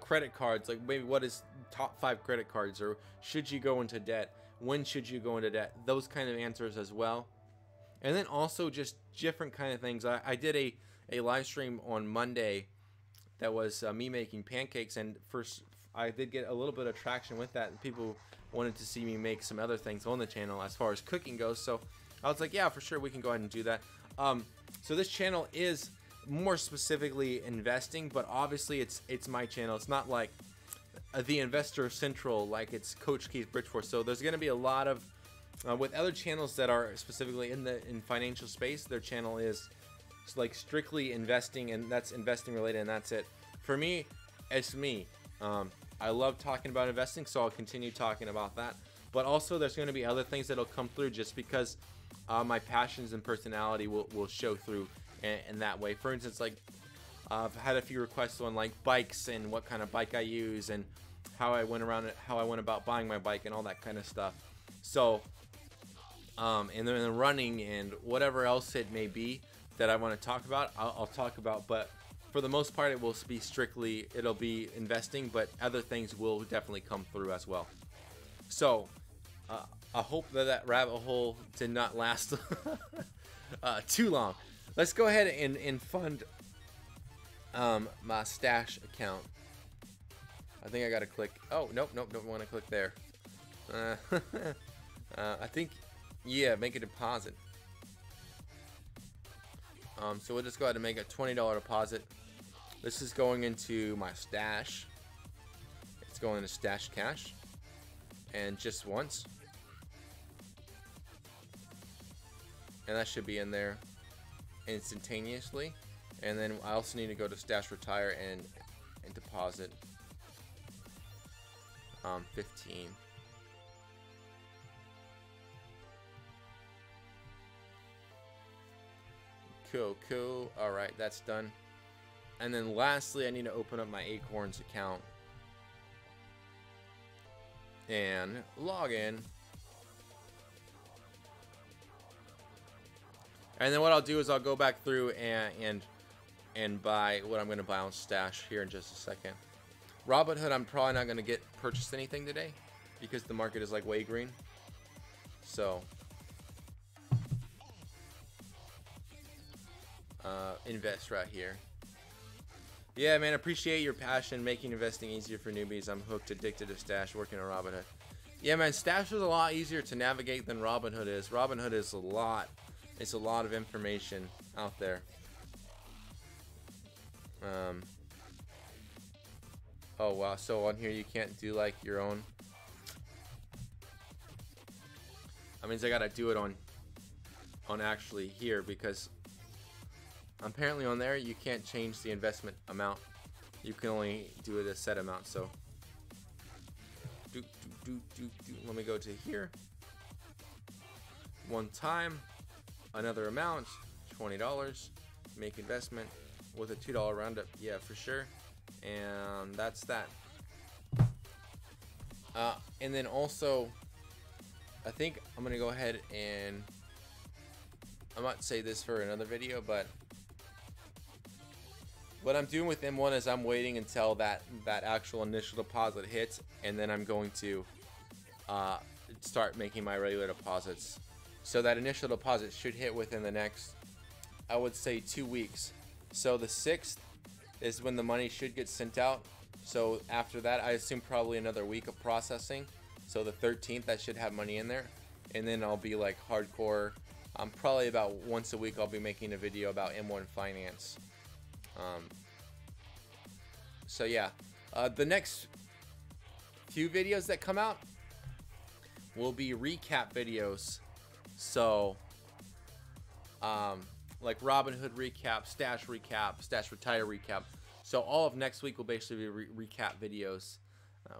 S3: credit cards, like maybe what is top 5 credit cards, or should you go into debt, when should you go into debt, those kind of answers as well. And then also just different kind of things. I did a live stream on Monday that was me making pancakes, and first I did get a little bit of traction with that. People wanted to see me make some other things on the channel as far as cooking goes, so I was like, yeah, for sure, we can go ahead and do that. So this channel is more specifically investing, but obviously it's my channel. It's not like the Investor Central, like it's Coach Keith Bridgeforth. So there's going to be a lot of with other channels that are specifically in financial space. Their channel is like strictly investing, and that's investing related, and that's it. For me, it's me. I love talking about investing, so I'll continue talking about that. But also, there's going to be other things that'll come through just because my passions and personality will show through in that way. For instance, like I've had a few requests on like bikes and what kind of bike I use and how I went around it, how I went about buying my bike and all that kind of stuff. So, and then running and whatever else it may be that I want to talk about, I'll talk about. But for the most part, it will be strictly, it'll be investing, but other things will definitely come through as well. So, I hope that rabbit hole did not last too long. Let's go ahead and fund my stash account. I think I gotta click. Oh, nope, don't want to click there. I think, yeah, make a deposit. So we'll just go ahead and make a $20 deposit. This is going into my stash. It's going into stash cash, and just once, and that should be in there instantaneously. And then I also need to go to stash retire and deposit 15. Cool. All right, that's done. And then lastly, I need to open up my Acorns account and log in. And then what I'll do is I'll go back through and buy what I'm going to buy on stash here in just a second. Robinhood, I'm probably not going to purchase anything today because the market is like way green. So invest right here. Yeah, man, appreciate your passion making investing easier for newbies. I'm hooked, addicted to stash, working on Robinhood. Yeah, man, stash is a lot easier to navigate than Robinhood is. Robinhood is a lot. It's a lot of information out there. Oh wow, so on here you can't do like your own. That means I gotta do it on actually here, because apparently on there you can't change the investment amount. You can only do it a set amount. So let me go to here. One time, another amount, $20. Make investment with a $2 roundup. Yeah, for sure. And that's that. And then also, I think I'm gonna go ahead and I might say this for another video, but what I'm doing with M1 is I'm waiting until that actual initial deposit hits, and then I'm going to start making my regular deposits. So that initial deposit should hit within the next, I would say, 2 weeks. So the 6th is when the money should get sent out. So after that, I assume probably another week of processing. So the 13th, I should have money in there, and then I'll be like hardcore. Probably about once a week I'll be making a video about M1 finance. So yeah, the next few videos that come out will be recap videos. So like Robinhood recap, stash retire recap. So all of next week will basically be recap videos,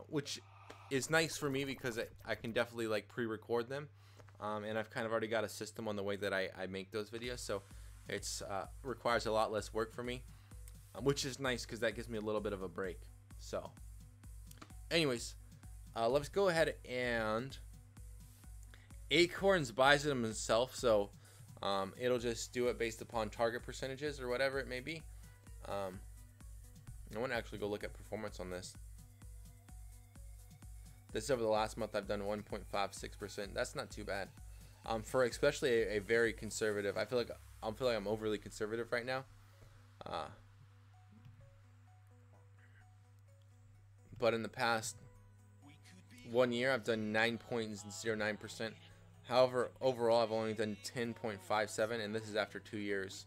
S3: which is nice for me because I can definitely like pre-record them, and I've kind of already got a system on the way that I make those videos. So it's requires a lot less work for me, which is nice because that gives me a little bit of a break. So anyways, let's go ahead and Acorns buys them himself, so it'll just do it based upon target percentages or whatever it may be. I want to actually go look at performance on this. This over the last month, I've done 1.56%. That's not too bad. For especially a very conservative. I feel like I'm overly conservative right now. But in the past 1 year, I've done 9.09%. However, overall, I've only done 10.57, and this is after 2 years.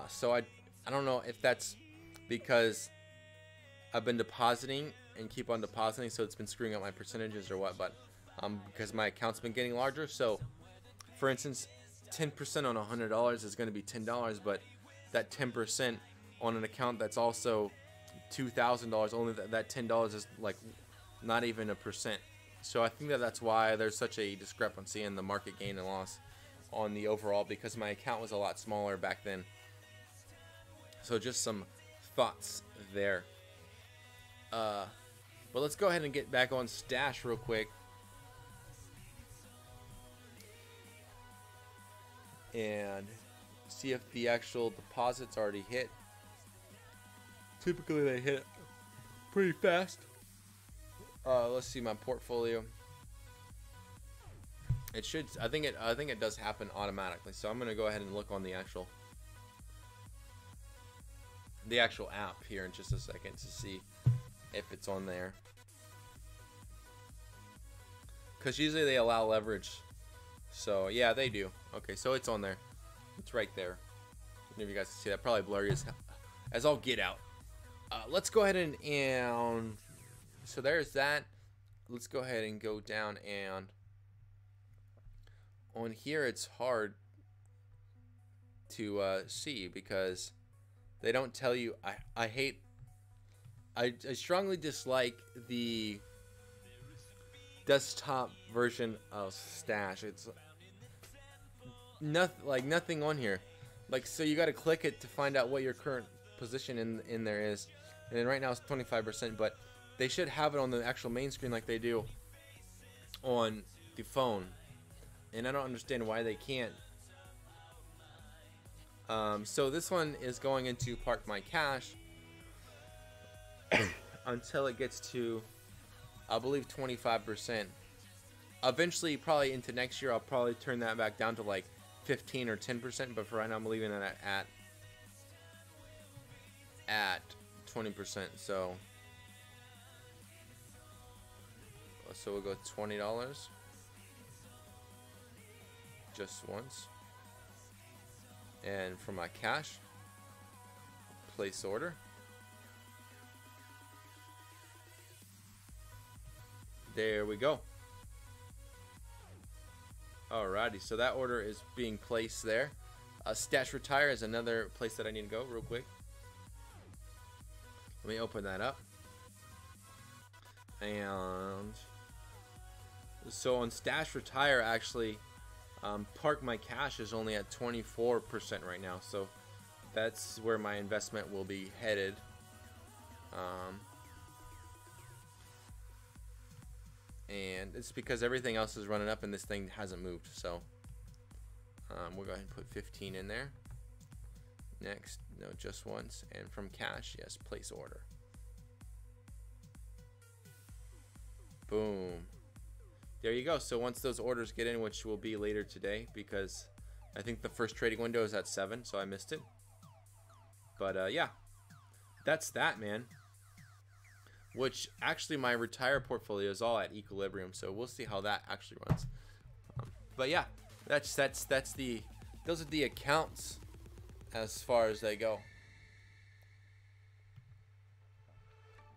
S3: So I don't know if that's because I've been depositing and keep on depositing, so it's been screwing up my percentages or what. But because my account's been getting larger, so for instance, 10% on $100 is going to be $10, but that 10% on an account that's also $2,000, only that $10 is like not even a percent. So I think that's why there's such a discrepancy in the market gain and loss on the overall, because my account was a lot smaller back then. So just some thoughts there. But let's go ahead and get back on Stash real quick. And see if the actual deposits already hit. Typically they hit pretty fast. Let's see my portfolio. It should. I think it does happen automatically. So I'm gonna go ahead and look on the actual app here in just a second to see if it's on there. Because usually they allow leverage. So yeah, they do. Okay, so it's on there. It's right there. I don't know if you guys can see that. Probably blurry as all get out. Let's go ahead and so there's that. Let's go ahead and go down, and on here it's hard to see because they don't tell you. I strongly dislike the desktop version of Stash. It's nothing on here. Like, so you got to click it to find out what your current position in there is. And right now it's 25%, but they should have it on the actual main screen like they do on the phone. And I don't understand why they can't. So this one is going into Park My Cash until it gets to, I believe, 25%. Eventually, probably into next year, I'll probably turn that back down to like 15 or 10%. But for right now, I'm leaving it at 20%. So we'll go $20 just once. And for my cash, place order. There we go. Alrighty, so that order is being placed there. Stash Retire is another place that I need to go real quick. Let me open that up. And so on Stash Retire, actually, Park My Cash is only at 24% right now. So that's where my investment will be headed. And it's because everything else is running up and this thing hasn't moved. So we'll go ahead and put 15 in there. Next, no, just once. And from cash, yes, place order. Boom. There you go. So once those orders get in, which will be later today, because I think the first trading window is at 7, so I missed it. But yeah, that's that, man. Which actually my retire portfolio is all at equilibrium, so we'll see how that actually runs. But yeah, those are the accounts as far as they go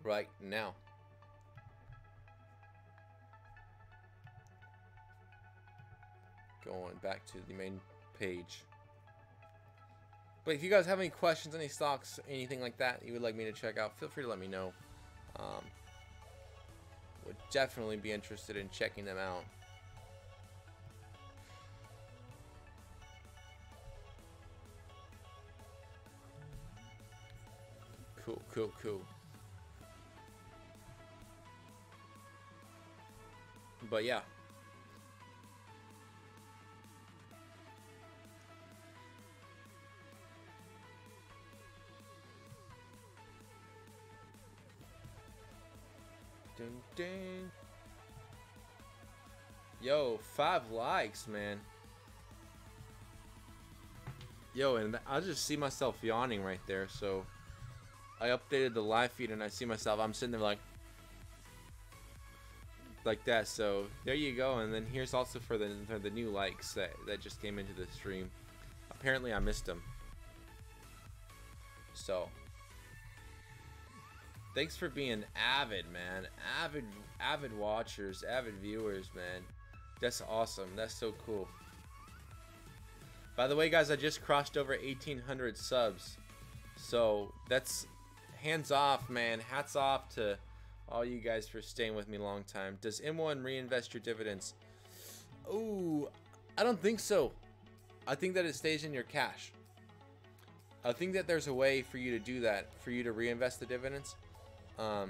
S3: right now. Going back to the main page. But if you guys have any questions, any stocks, anything like that you would like me to check out, feel free to let me know. Would definitely be interested in checking them out. Cool. But yeah. Ding, ding. Yo, 5 likes, man. Yo, and I just see myself yawning right there. So I updated the live feed and I see myself. I'm sitting there like that. So there you go. And then here's also for the new likes that just came into the stream. Apparently I missed them. So thanks for being avid, man. Avid watchers, avid viewers, man. That's awesome. That's so cool. By the way, guys, I just crossed over 1,800 subs. So that's hands off, man. Hats off to all you guys for staying with me a long time. Does M1 reinvest your dividends? Ooh, I don't think so. I think that it stays in your cash. I think that there's a way for you to do that, for you to reinvest the dividends. Let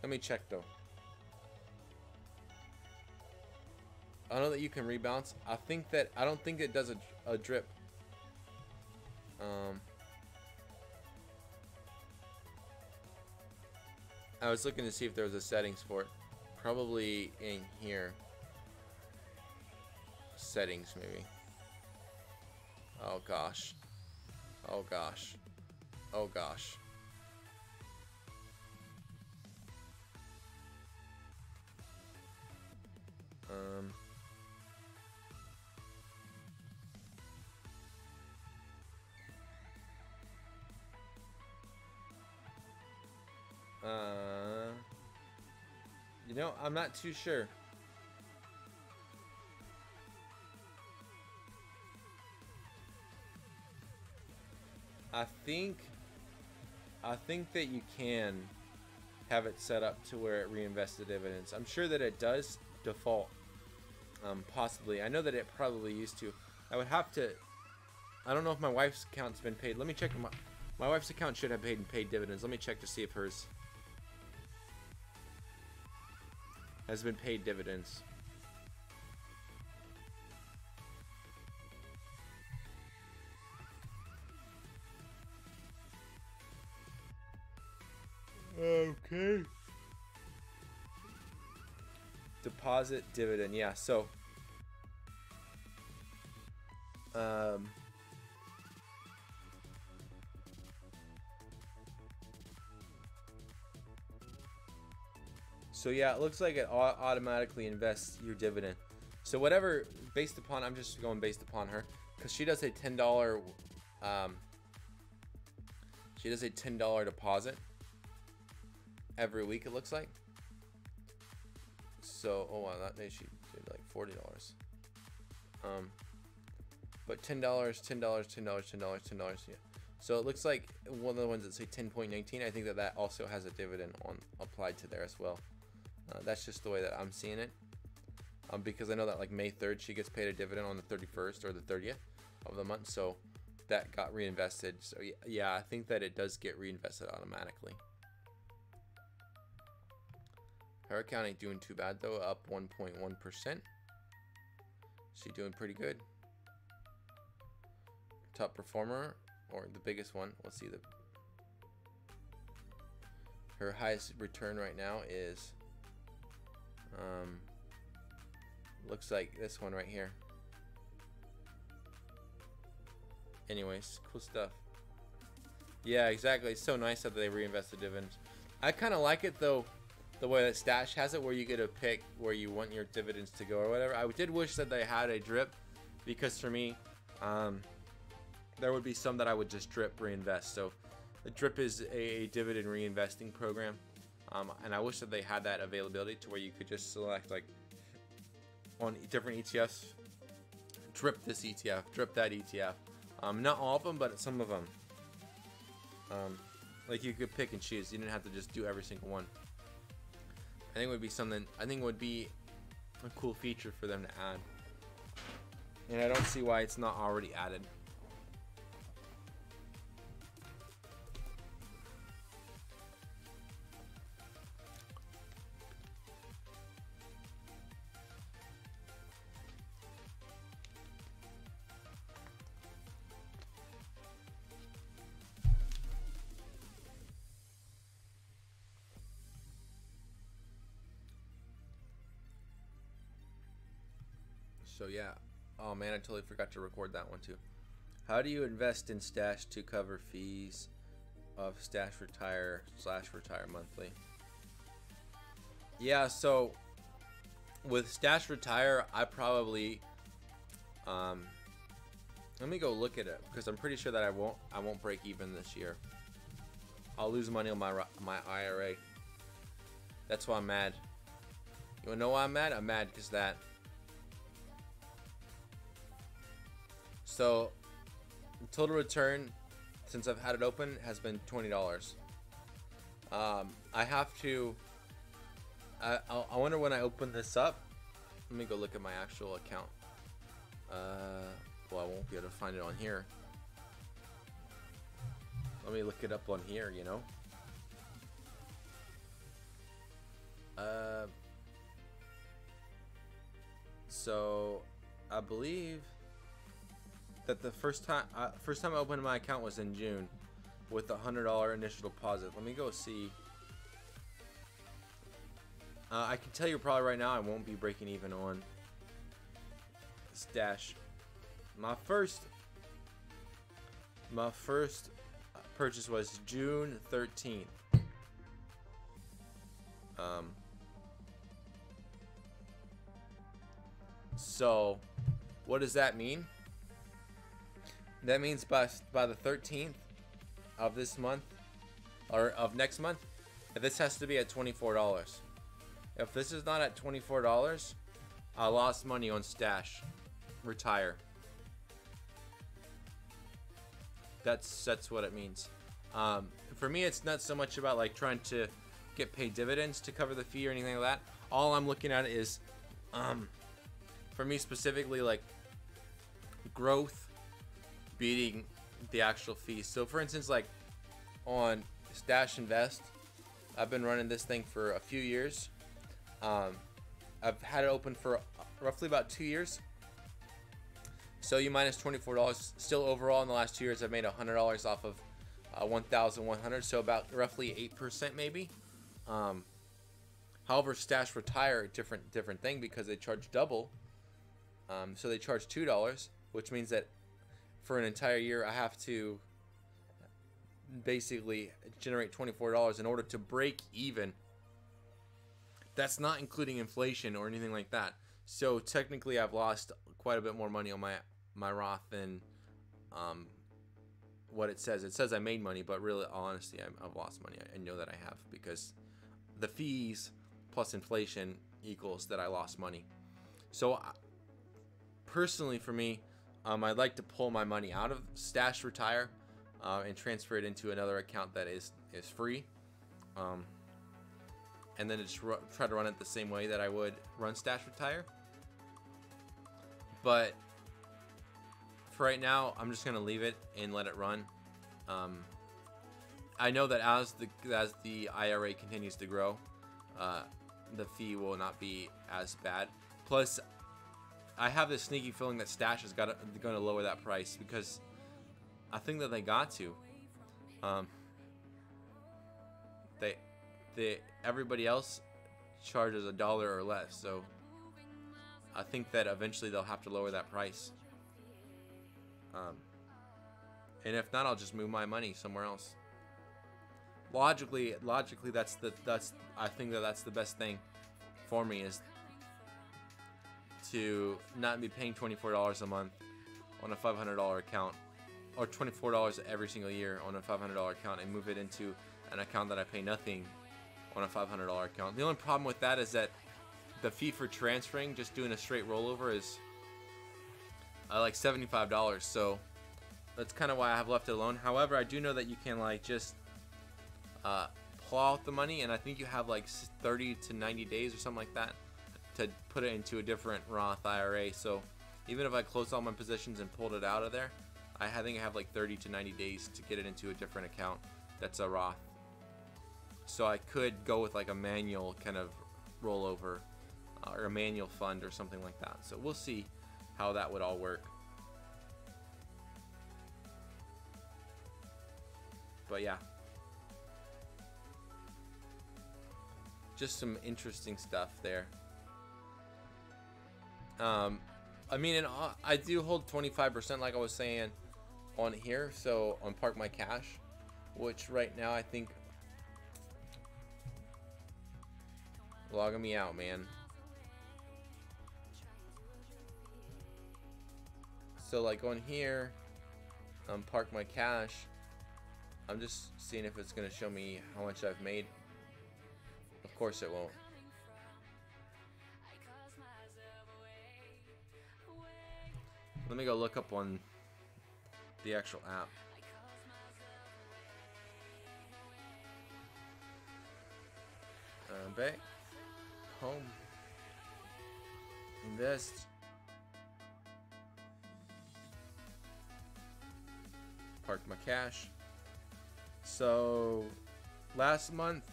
S3: me check though. I know that you can rebalance. I don't think it does a drip. I was looking to see if there was a settings for it. Probably in here. Settings maybe. Oh gosh. Oh gosh. Oh gosh. You know, I'm not too sure. I think that you can have it set up to where it reinvests the dividends. I'm sure that it does default. Possibly. I know that it probably used to. I would have to. I don't know if my wife's account's been paid. Let me check. My wife's account should have paid dividends. Let me check to see if hers has been paid dividends. Okay. Deposit dividend. Yeah, so so yeah, it looks like it automatically invests your dividend. So whatever, based upon, I'm just going based upon her, because she does a $10 she does a $10 deposit every week, it looks like. So, oh wow, that day she did like $40. But $10, $10, $10, $10, $10, yeah. So it looks like one of the ones that say 10.19, I think that also has a dividend applied to there as well. That's just the way that I'm seeing it. Because I know that like May 3rd, she gets paid a dividend on the 31st or the 30th of the month. So that got reinvested. So yeah, I think that it does get reinvested automatically. Her account ain't doing too bad though, up 1.1%. She's doing pretty good. Top performer, or the biggest one, let's see, her highest return right now is looks like this one right here. Anyways, cool stuff. Yeah, exactly. It's so nice that they reinvest the dividends. I kind of like it though, the way that Stash has it, where you get to pick where you want your dividends to go or whatever. I did wish that they had a drip, because for me, there would be some that I would just drip reinvest. So the drip is a dividend reinvesting program, and I wish that they had that availability to where you could just select like on different ETFs, drip this ETF, drip that ETF. Not all of them, but some of them. Like you could pick and choose. You didn't have to just do every single one. I think it would be something. I think it would be a cool feature for them to add, and I don't see why it's not already added. So yeah. Oh man, I totally forgot to record that one too. How do you invest in stash to cover fees of stash retire / retire monthly? Yeah, so with stash retire, I probably let me go look at it because I'm pretty sure that I won't break even this year. I'll lose money on my IRA. That's why I'm mad. You wanna know why I'm mad? I'm mad because that. So total return since I've had it open has been $20. I have to. I wonder when I open this up. Let me go look at my actual account. Well, I won't be able to find it on here. Let me look it up on here, you know. So I believe that the first time I opened my account was in June with a $100 initial deposit. Let me go see. I can tell you probably right now I won't be breaking even on stash. My first purchase was June 13th. So what does that mean? That means by the 13th of this month, or of next month, this has to be at $24. If this is not at $24, I lost money on stash retire. That's what it means. For me, it's not so much about like trying to get paid dividends to cover the fee or anything like that. All I'm looking at is, for me specifically, like growth beating the actual fee. So for instance, like on Stash Invest, I've been running this thing for a few years. I've had it open for roughly about 2 years. So you minus $24. Still overall in the last 2 years, I've made $100 off of 1,100. So about roughly 8% maybe. However, Stash Retire, different thing because they charge double. So they charge $2, which means that for an entire year I have to basically generate $24 in order to break even. That's not including inflation or anything like that. So technically I've lost quite a bit more money on my Roth than what it says. It says I made money, but really, honestly, I've lost money. I know that I have because the fees plus inflation equals that I lost money. So personally for me, I'd like to pull my money out of Stash Retire and transfer it into another account that is free. And then just try to run it the same way that I would run Stash Retire. But for right now, I'm just gonna leave it and let it run. I know that as the IRA continues to grow, the fee will not be as bad. Plus, I have this sneaky feeling that Stash is going to lower that price because I think that they got to. Everybody else charges $1 or less, so I think that eventually they'll have to lower that price. And if not, I'll just move my money somewhere else. Logically, I think that's the best thing for me, is to not be paying $24 a month on a $500 account, or $24 every single year on a $500 account, and move it into an account that I pay nothing on a $500 account. The only problem with that is that the fee for transferring, just doing a straight rollover, is like $75. So that's kind of why I have left it alone. However, I do know that you can like just pull out the money, and I think you have like 30 to 90 days or something like that to put it into a different Roth IRA. So even if I closed all my positions and pulled it out of there, I think I have like 30 to 90 days to get it into a different account that's a Roth. So I could go with like a manual kind of rollover or a manual fund or something like that. So we'll see how that would all work. But yeah, just some interesting stuff there. I mean, and I do hold 25%, like I was saying, on here. So on Park My Cash, which right now I think logging me out, man. So like on here, Park My Cash, I'm just seeing if it's gonna show me how much I've made. Of course it won't. Let me go look up on the actual app. Back, home, invest. Park My Cash. So last month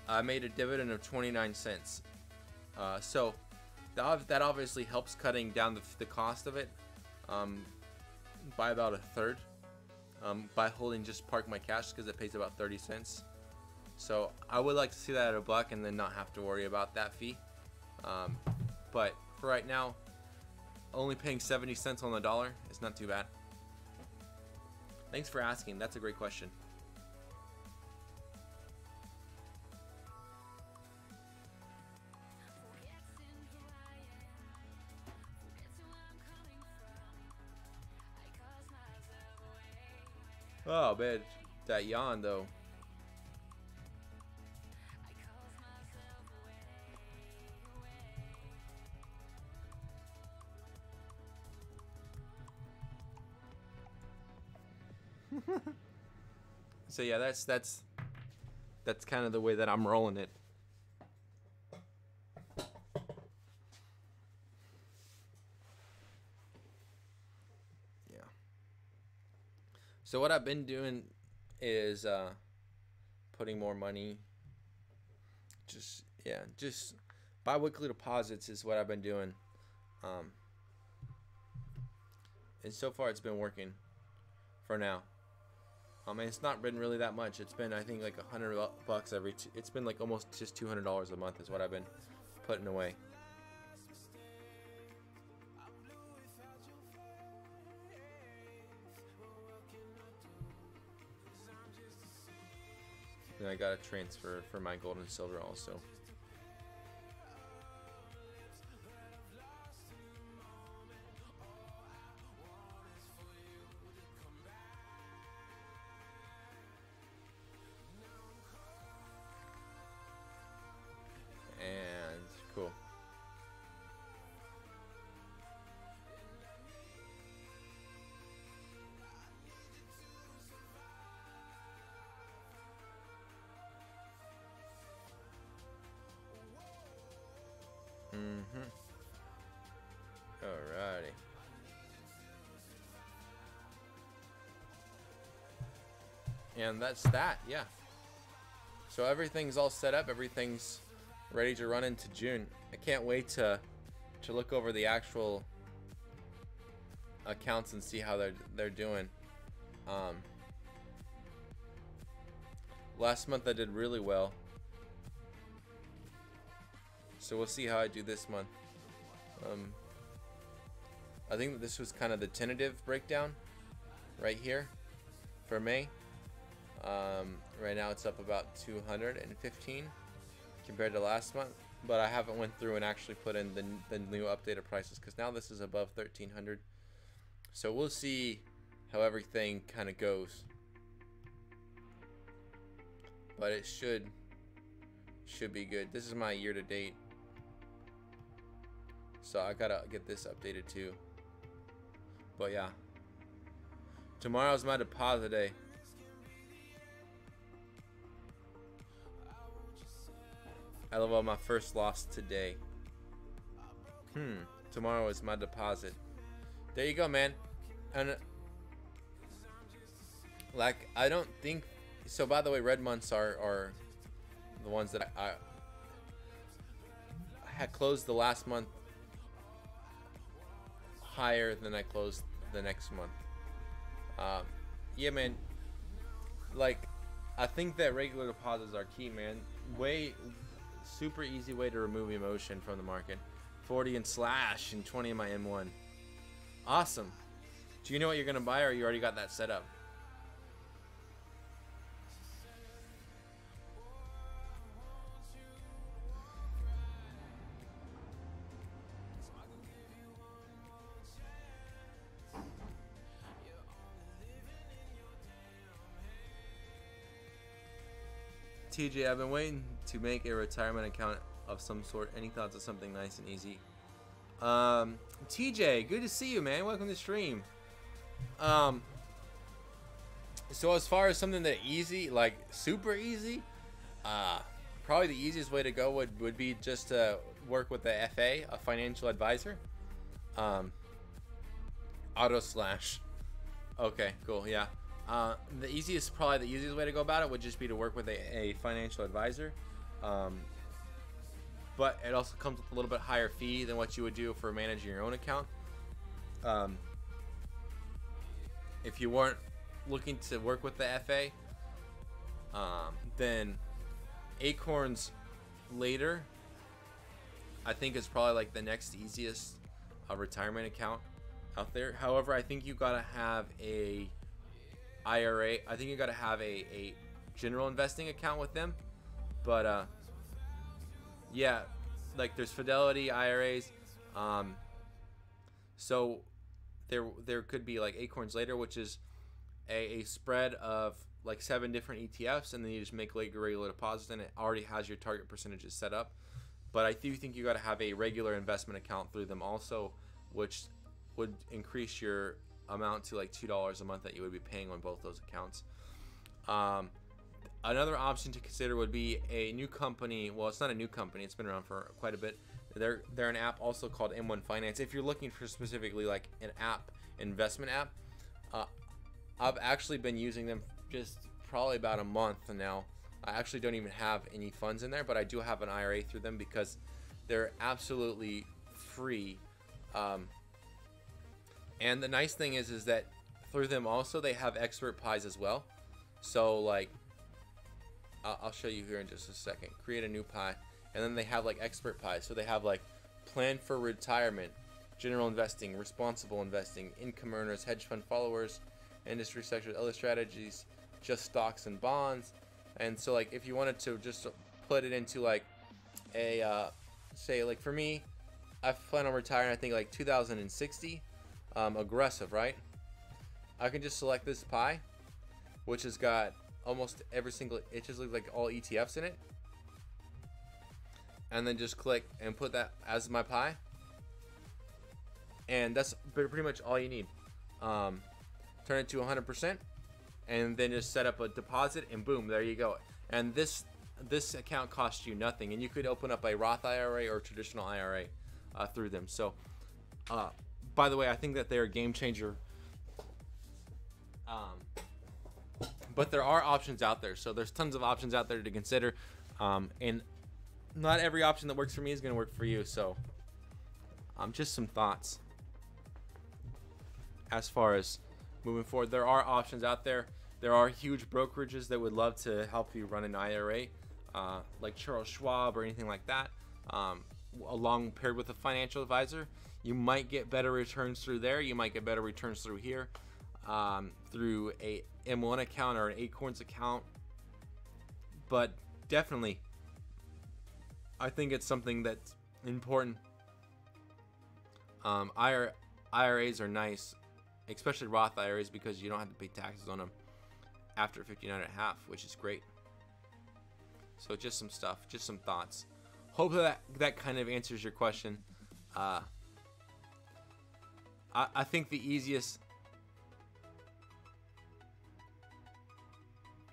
S3: I made a dividend of 29 cents. So that obviously helps cutting down the cost of it by about a third by holding just Park My Cash, because it pays about 30 cents. So I would like to see that at $1 and then not have to worry about that fee. But for right now, only paying 70 cents on the dollar is not too bad. Thanks for asking. That's a great question. Oh man, that yawn though. So yeah, that's kind of the way that I'm rolling it. Yeah. So what I've been doing is putting more money. Just bi-weekly deposits is what I've been doing. And so far it's been working for now. And it's not been really that much. It's been, I think, like $100 every it's been like almost just $200 a month is what I've been putting away. And I got a transfer for my gold and silver also. And cool. Alrighty. And that's that, yeah. So everything's all set up, everything's ready to run into June. I can't wait to look over the actual accounts and see how they're doing. Last month I did really well, so we'll see how I do this month. I think that this was kind of the tentative breakdown right here for May. Right now it's up about 215 compared to last month, but I haven't went through and actually put in the new updated prices, because now this is above 1300. So we'll see how everything kind of goes, but it should be good. This is my year to date, so I gotta get this updated too. But yeah, tomorrow's my deposit day. I level up my first loss today. Tomorrow is my deposit. There you go, man. And like, I don't think so. By the way, red months are the ones that I had closed the last month higher than I closed the next month. Yeah, man. Like, I think that regular deposits are key, man. Super easy way to remove emotion from the market. 40 in Slash and 20 in my M1. Awesome. Do you know what you're gonna buy, or you already got that set up? TJ, I've been waiting to make a retirement account of some sort. Any thoughts of something nice and easy? TJ, good to see you, man. Welcome to the stream. So as far as something that easy, like super easy, probably the easiest way to go would be just to work with the FA, a financial advisor. Auto slash. Okay, cool. Yeah. The easiest way to go about it would just be to work with a financial advisor. But it also comes with a little bit higher fee than what you would do for managing your own account. If you weren't looking to work with the FA, then Acorns later, I think, is probably like the next easiest retirement account out there. However, I think you gotta have a IRA. I think you gotta have a general investing account with them. But yeah, like there's Fidelity IRAs. So there could be like Acorns later, which is a spread of like 7 different ETFs, and then you just make like regular deposits, and it already has your target percentages set up. But I do think you got to have a regular investment account through them also, which would increase your amount to like $2 a month that you would be paying on both those accounts. Another option to consider would be a new company. Well, it's not a new company. It's been around for quite a bit. They're an app also called M1 Finance. If you're looking for specifically like an app, investment app, I've actually been using them just probably about a month now. I actually don't even have any funds in there, but I do have an IRA through them because they're absolutely free. And the nice thing is that through them also they have expert pies as well. So like I'll show you here in just a second. Create a new pie, and then they have like expert pies. So they have like plan for retirement, general investing, responsible investing, income earners, hedge fund followers, industry sectors, other strategies, just stocks and bonds. And so like if you wanted to just put it into like a say like for me, I plan on retiring I think like 2060, aggressive, right? I can just select this pie, which has got almost every single, it just looks like all ETFs in it, and then just click and put that as my pie, and that's pretty much all you need. Turn it to 100%, and then just set up a deposit, and boom, there you go. And this account costs you nothing, and you could open up a Roth IRA or traditional IRA through them. So by the way, I think that they're a game changer. But there are options out there, so there's tons of options out there to consider, and not every option that works for me is going to work for you. So just some thoughts as far as moving forward. There are options out there. There are huge brokerages that would love to help you run an IRA, like Charles Schwab or anything like that, along paired with a financial advisor. You might get better returns through there. You might get better returns through here, through a M1 account or an Acorns account. But definitely, I think it's something that's important. IRAs are nice, especially Roth IRAs, because you don't have to pay taxes on them after 59.5, which is great. So just some stuff, just some thoughts. Hope that kind of answers your question. I think the easiest,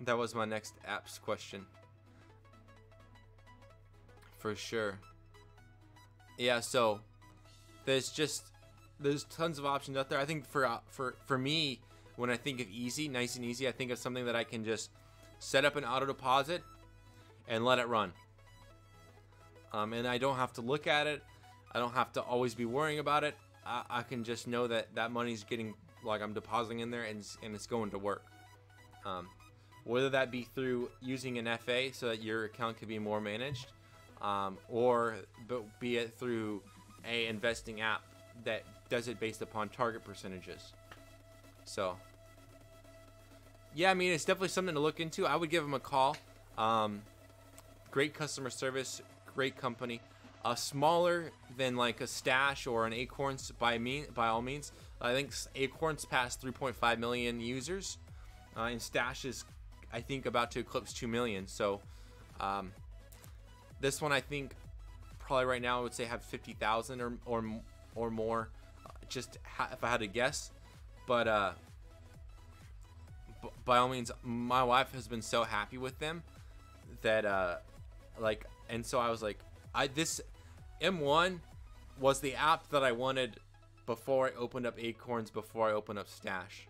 S3: that was my next apps question for sure. Yeah, so there's tons of options out there. I think for me, when I think of easy, nice and easy, I think of something that I can just set up an auto deposit and let it run. And I don't have to look at it. I don't have to always be worrying about it. I can just know that money's getting, like, I'm depositing in there, and it's going to work. Whether that be through using an FA so that your account can be more managed, or be it through a investing app that does it based upon target percentages. So yeah, I mean, it's definitely something to look into. I would give them a call. Great customer service, great company. Smaller than like a Stash or an Acorns by all means. I think Acorns passed 3.5 million users, and Stash is, I think, about to eclipse 2 million. So this one, I think, probably right now I would say have 50,000 or more, just if I had to guess. But by all means, my wife has been so happy with them that like, and so I was like, this M1 was the app that I wanted before I opened up Acorns, before I opened up Stash.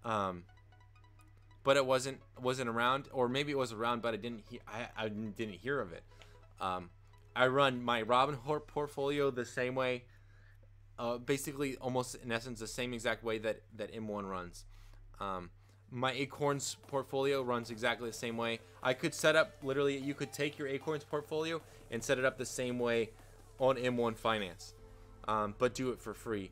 S3: But it wasn't around, or maybe it was around, but I didn't hear of it. I run my Robinhood portfolio the same way, basically almost in essence the same exact way that M1 runs. My Acorns portfolio runs exactly the same way. I could set up, literally, you could take your Acorns portfolio and set it up the same way on M1 Finance, but do it for free.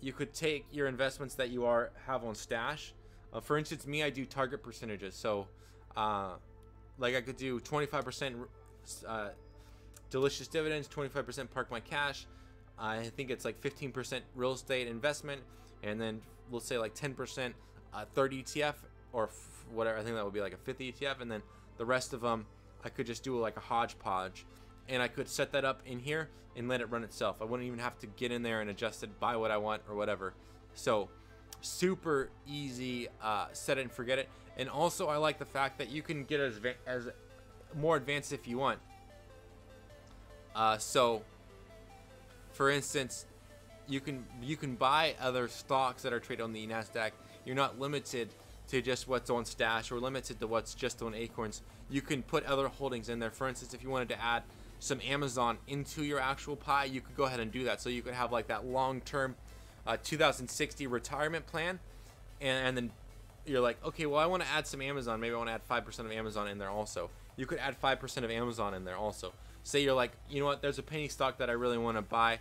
S3: You could take your investments that you have on Stash. For instance, me, I do target percentages. So, like I could do 25% delicious dividends, 25% park my cash. I think it's like 15% real estate investment, and then we'll say like 10% third ETF or whatever. I think that would be like a fifth ETF, and then the rest of them I could just do like a hodgepodge, and I could set that up in here and let it run itself. I wouldn't even have to get in there and adjust it, buy what I want or whatever. So super easy, set it and forget it. And also I like the fact that you can get as more advanced if you want. So for instance, you can buy other stocks that are traded on the NASDAQ. You're not limited to just what's on Stash or limited to what's just on Acorns. You can put other holdings in there. For instance, if you wanted to add some Amazon into your actual pie, you could go ahead and do that. So you could have like that long-term 2060 retirement plan, and then you're like, okay, well, I want to add some Amazon. Maybe I want to add 5% of Amazon in there also. You could add 5% of Amazon in there also. Say you're like, you know what, there's a penny stock that I really want to buy,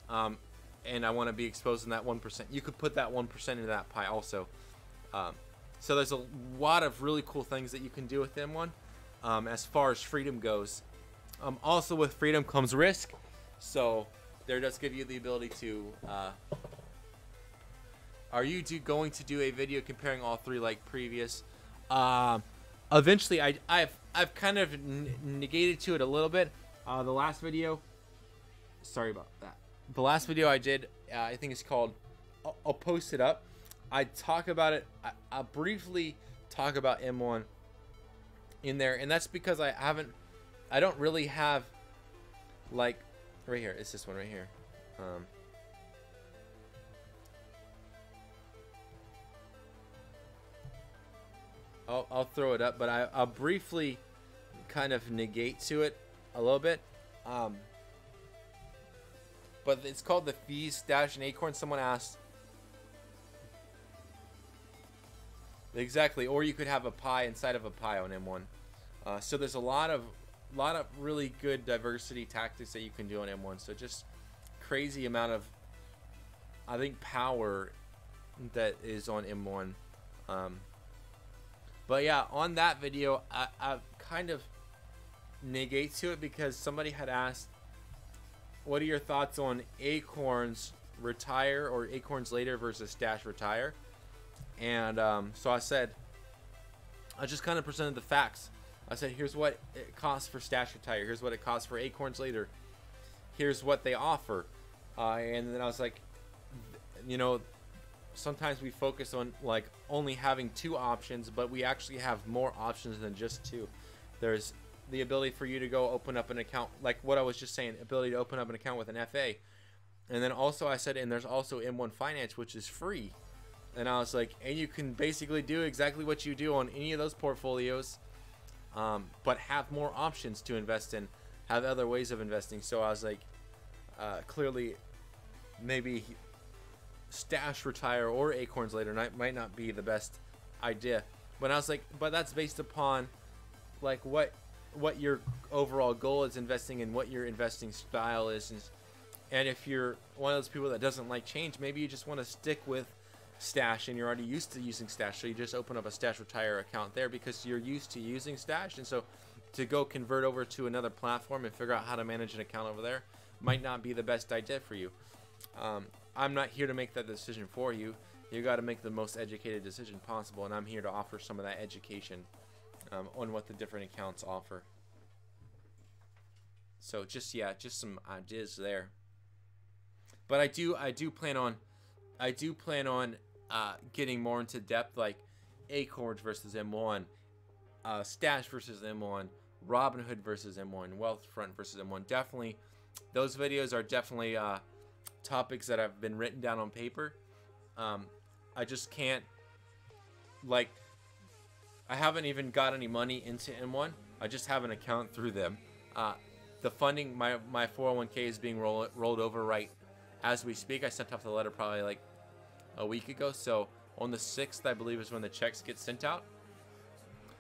S3: and I want to be exposed in that 1%. You could put that 1% into that pie also. So there's a lot of really cool things that you can do with M1 as far as freedom goes. Also with freedom comes risk. So there does give you the ability to... are you going to do a video comparing all three like previous? Eventually, I've kind of negated to it a little bit. The last video... Sorry about that. The last video I did, I think it's called... I'll post it up. I talk about it. I briefly talk about M1 in there, and that's because I don't really have, like, right here. It's this one right here. I'll throw it up, but I'll briefly kind of negate to it a little bit. But it's called the Fees, Stash, and Acorn. Someone asked. Exactly, or you could have a pie inside of a pie on M1. So there's a lot of really good diversity tactics that you can do on M1. So just crazy amount of, I think, power that is on M1. But yeah, on that video, I kind of negate to it because somebody had asked, what are your thoughts on Acorns retire or Acorns later versus Stash retire? And so I said, I just kind of presented the facts. I said, here's what it costs for Stash retire. Here's what it costs for Acorns later. Here's what they offer. And then I was like, you know, sometimes we focus on like only having two options, but we actually have more options than just two. There's the ability for you to go open up an account, like what I was just saying, ability to open up an account with an FA. And then also I said, and there's also M1 Finance, which is free. And I was like, and you can basically do exactly what you do on any of those portfolios, but have more options to invest in, have other ways of investing. So I was like, clearly, maybe Stash retire or Acorns later might not be the best idea. But I was like, but that's based upon like what what your overall goal is investing and what your investing style is. And if you're one of those people that doesn't like change, maybe you just want to stick with Stash and you're already used to using Stash, so you just open up a Stash Retire account there because you're used to using Stash. And so to go convert over to another platform and figure out how to manage an account over there might not be the best idea for you. I'm not here to make that decision for you. You got to make the most educated decision possible, and I'm here to offer some of that education on what the different accounts offer. So just some ideas there. But I do plan on getting more into depth, like Acorns versus M1, Stash versus M1, Robinhood versus M1, Wealthfront versus M1. Definitely, those videos are definitely topics that have been written down on paper. I just can't, like, I haven't even got any money into M1. I just have an account through them. The funding, my 401k is being rolled over right as we speak. I sent off the letter probably like a week ago. So on the 6th, I believe, is when the checks get sent out.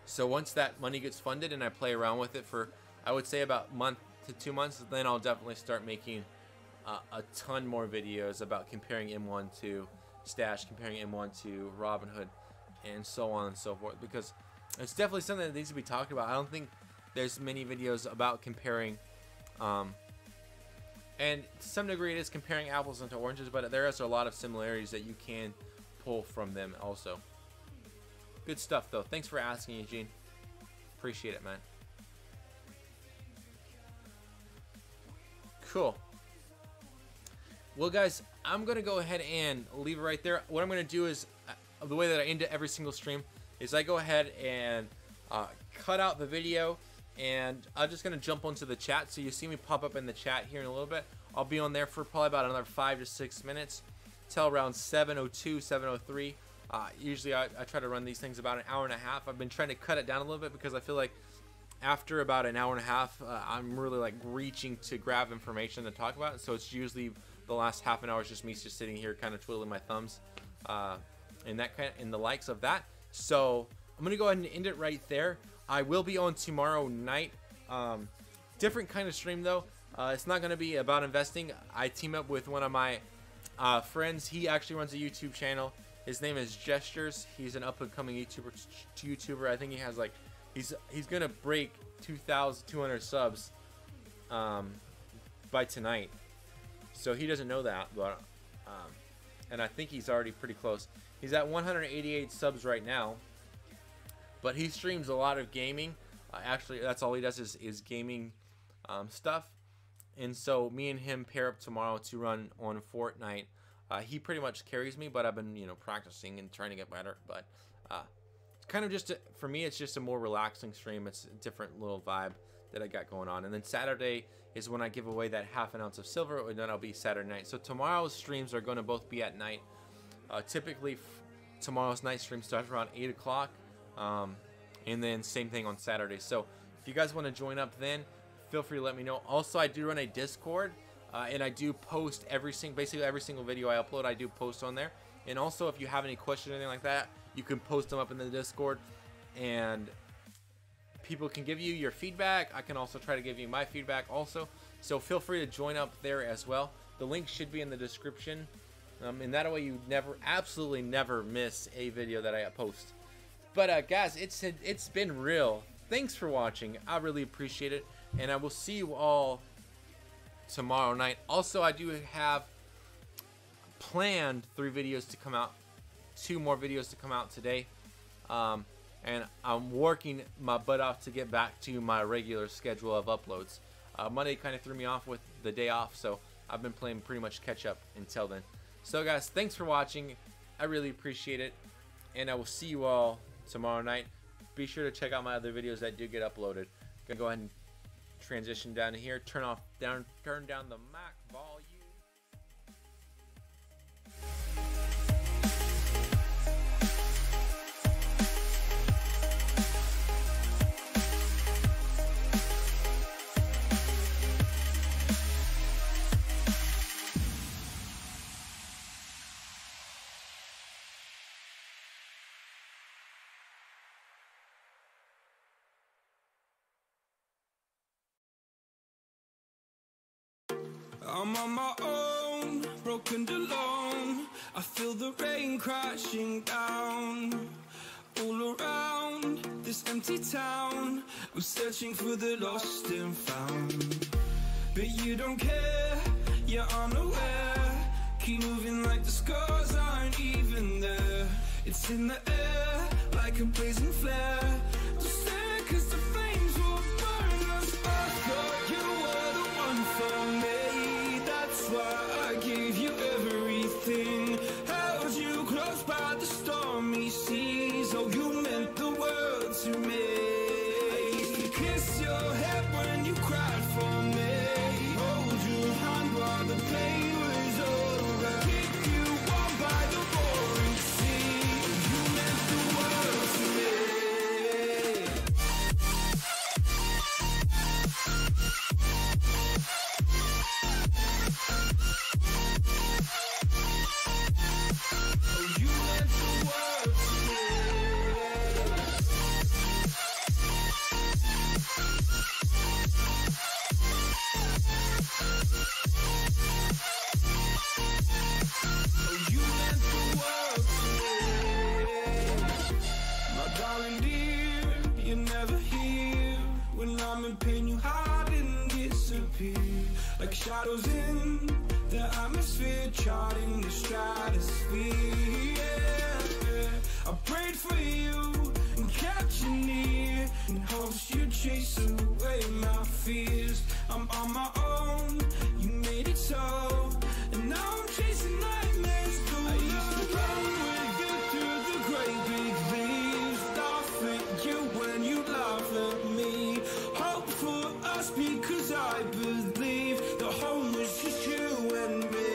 S3: So once that money gets funded and I play around with it for, I would say, about a month to 2 months, then I'll definitely start making a ton more videos about comparing M1 to Stash, comparing M1 to Robinhood, and so on and so forth, because it's definitely something that needs to be talked about. I don't think there's many videos about comparing, and to some degree it is comparing apples into oranges, but there is a lot of similarities that you can pull from them also. Good stuff though. Thanks for asking, Eugene. Appreciate it, man. Cool. Well, guys, I'm going to go ahead and leave it right there. What I'm going to do is, the way that I end every single stream, is I go ahead and cut out the video, and I'm just going to jump onto the chat. So you see me pop up in the chat here in a little bit. I'll be on there for probably about another 5 to 6 minutes till around 7:02, 7:03. Usually I try to run these things about an hour and a half. I've been trying to cut it down a little bit because I feel like after about an hour and a half, I'm really like reaching to grab information to talk about. So it's usually the last half an hour is just me just sitting here kind of twiddling my thumbs and that kind of, and the likes of that. So I'm gonna go ahead and end it right there. I will be on tomorrow night. Different kind of stream though. It's not gonna be about investing. I team up with one of my friends. He actually runs a YouTube channel. His name is Gestures. He's an up and coming YouTuber. I think he has like, he's gonna break 2,200 subs by tonight. So he doesn't know that, but and I think he's already pretty close. He's at 188 subs right now, but he streams a lot of gaming. Actually, that's all he does is gaming stuff. And so me and him pair up tomorrow to run on Fortnite. He pretty much carries me, but I've been, practicing and trying to get better. But it's kind of just for me, it's just a more relaxing stream. It's a different little vibe that I got going on. And then Saturday is when I give away that ½ an ounce of silver, and then I'll be Saturday night. So tomorrow's streams are going to both be at night. Typically, tomorrow's night stream starts around 8 o'clock, and then same thing on Saturday. So if you guys want to join up, then feel free to let me know. Also, I do run a Discord, and I do post basically every single video I upload. I do post on there. And also, if you have any questions or anything like that, you can post them up in the Discord, and people can give you your feedback. I can also try to give you my feedback also. So feel free to join up there as well. The link should be in the description. And that way you absolutely never miss a video that I post. But guys, it's been real. Thanks for watching. I really appreciate it. And I will see you all tomorrow night. Also, I do have planned 3 videos to come out. 2 more videos to come out today. And I'm working my butt off to get back to my regular schedule of uploads. Monday kind of threw me off with the day off, so I've been playing pretty much catch up until then. So guys, thanks for watching. I really appreciate it, and I will see you all tomorrow night. Be sure to check out my other videos that do get uploaded. Gonna go ahead and transition down to here. Turn down the Mac volume.
S4: I'm on my own, broken and alone. I feel the rain crashing down all around this empty town. I'm searching for the lost and found, but you don't care, you're unaware. Keep moving like the scars aren't even there. It's in the air like a blazing flare. Don't stare 'cause the flames will burn us. I thought you were the one for me. That's why I gave you everything. Held you close by the stormy seas. Oh, you meant the world to me. I used to kiss your head when you cried for me. Hold your hand while the pain was over. Keep you warm by the roaring sea. You meant the world to me. Oh, you meant the world to me. Oh, you meant the world to me. My darling dear, you're never here. When I'm in pain, you hide and disappear. Like shadows in the atmosphere, charting the stratosphere. Yeah. I prayed for you and kept you near, in hopes you'd chase away my fears. I'm on my own, you made it so, and now I'm chasing nightmares too. I used to run with you through the great big leaves, laugh at you when you laugh at me. Hope for us because I believe the home was just you and me.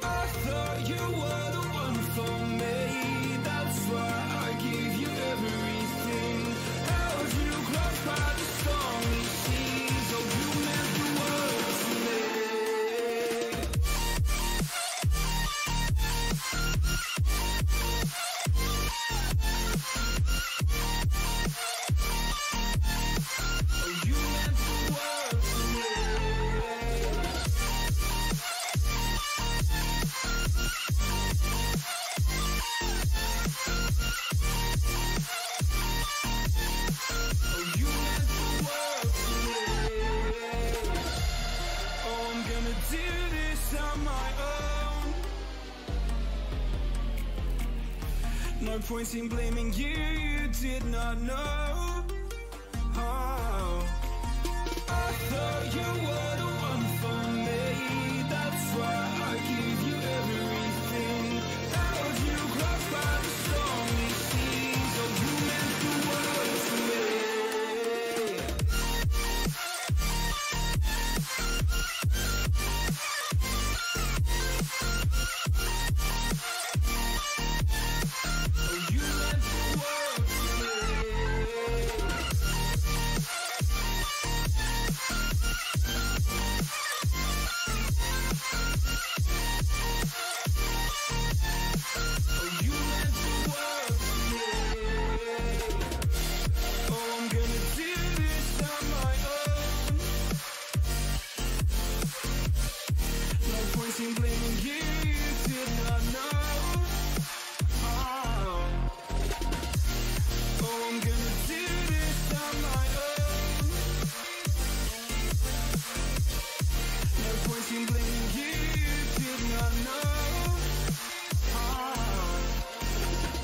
S4: I thought you were the one for me. That's why I gave you everything. Held you close by the stormy seas. Oh, you meant the world to me. Oh, you meant the world to me. Oh, you meant the world to me. Oh, I'm gonna do this on my own. No point in blaming you, you did not know. Oh, I thought you were the one for me. That's why I gave you everything. Held you close by the stormy seas. Oh, you meant the world to me. Oh, you meant the world to me. Oh, you meant the world to me. Oh, I'm gonna do this on my own. No point in blaming you, you did not know. Oh, I'm gonna do this on my own. No point in blaming you, you did not know.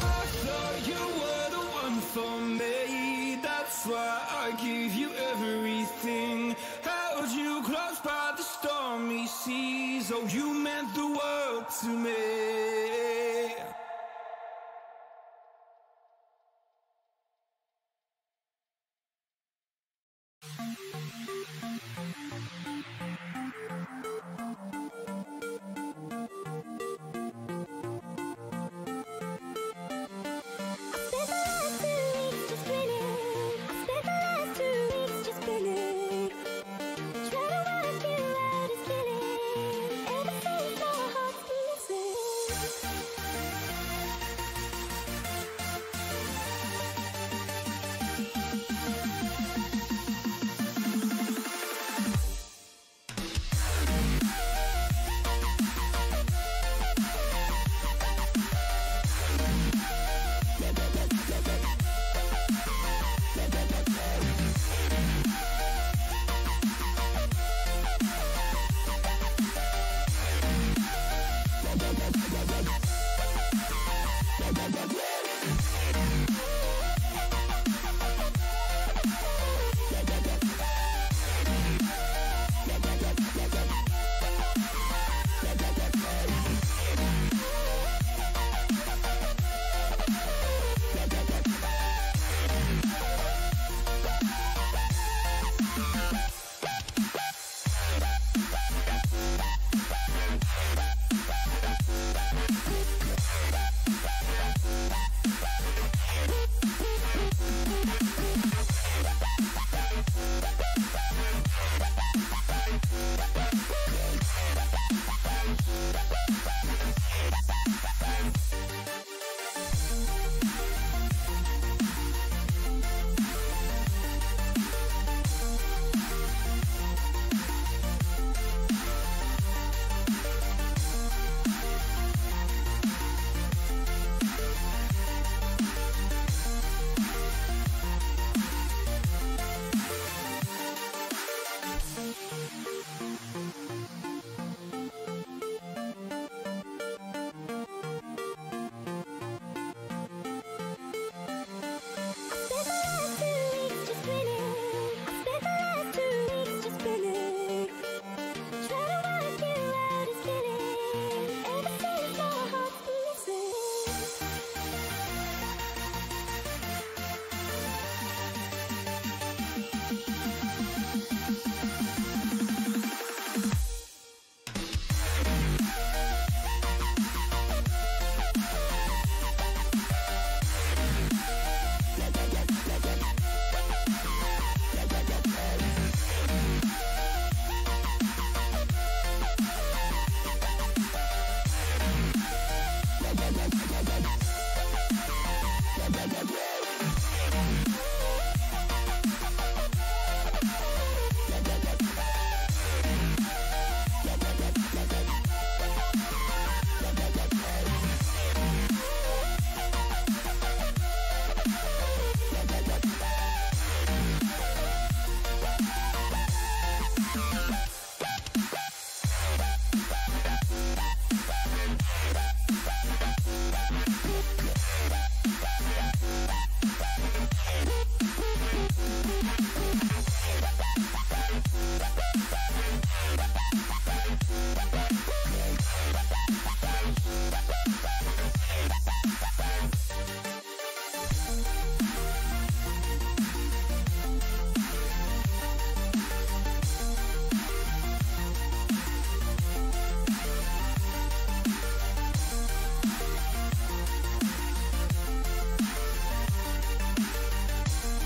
S4: I thought you were the one for me. That's why I gave you everything. Held you close by the stormy seas. Oh, you meant the world to me.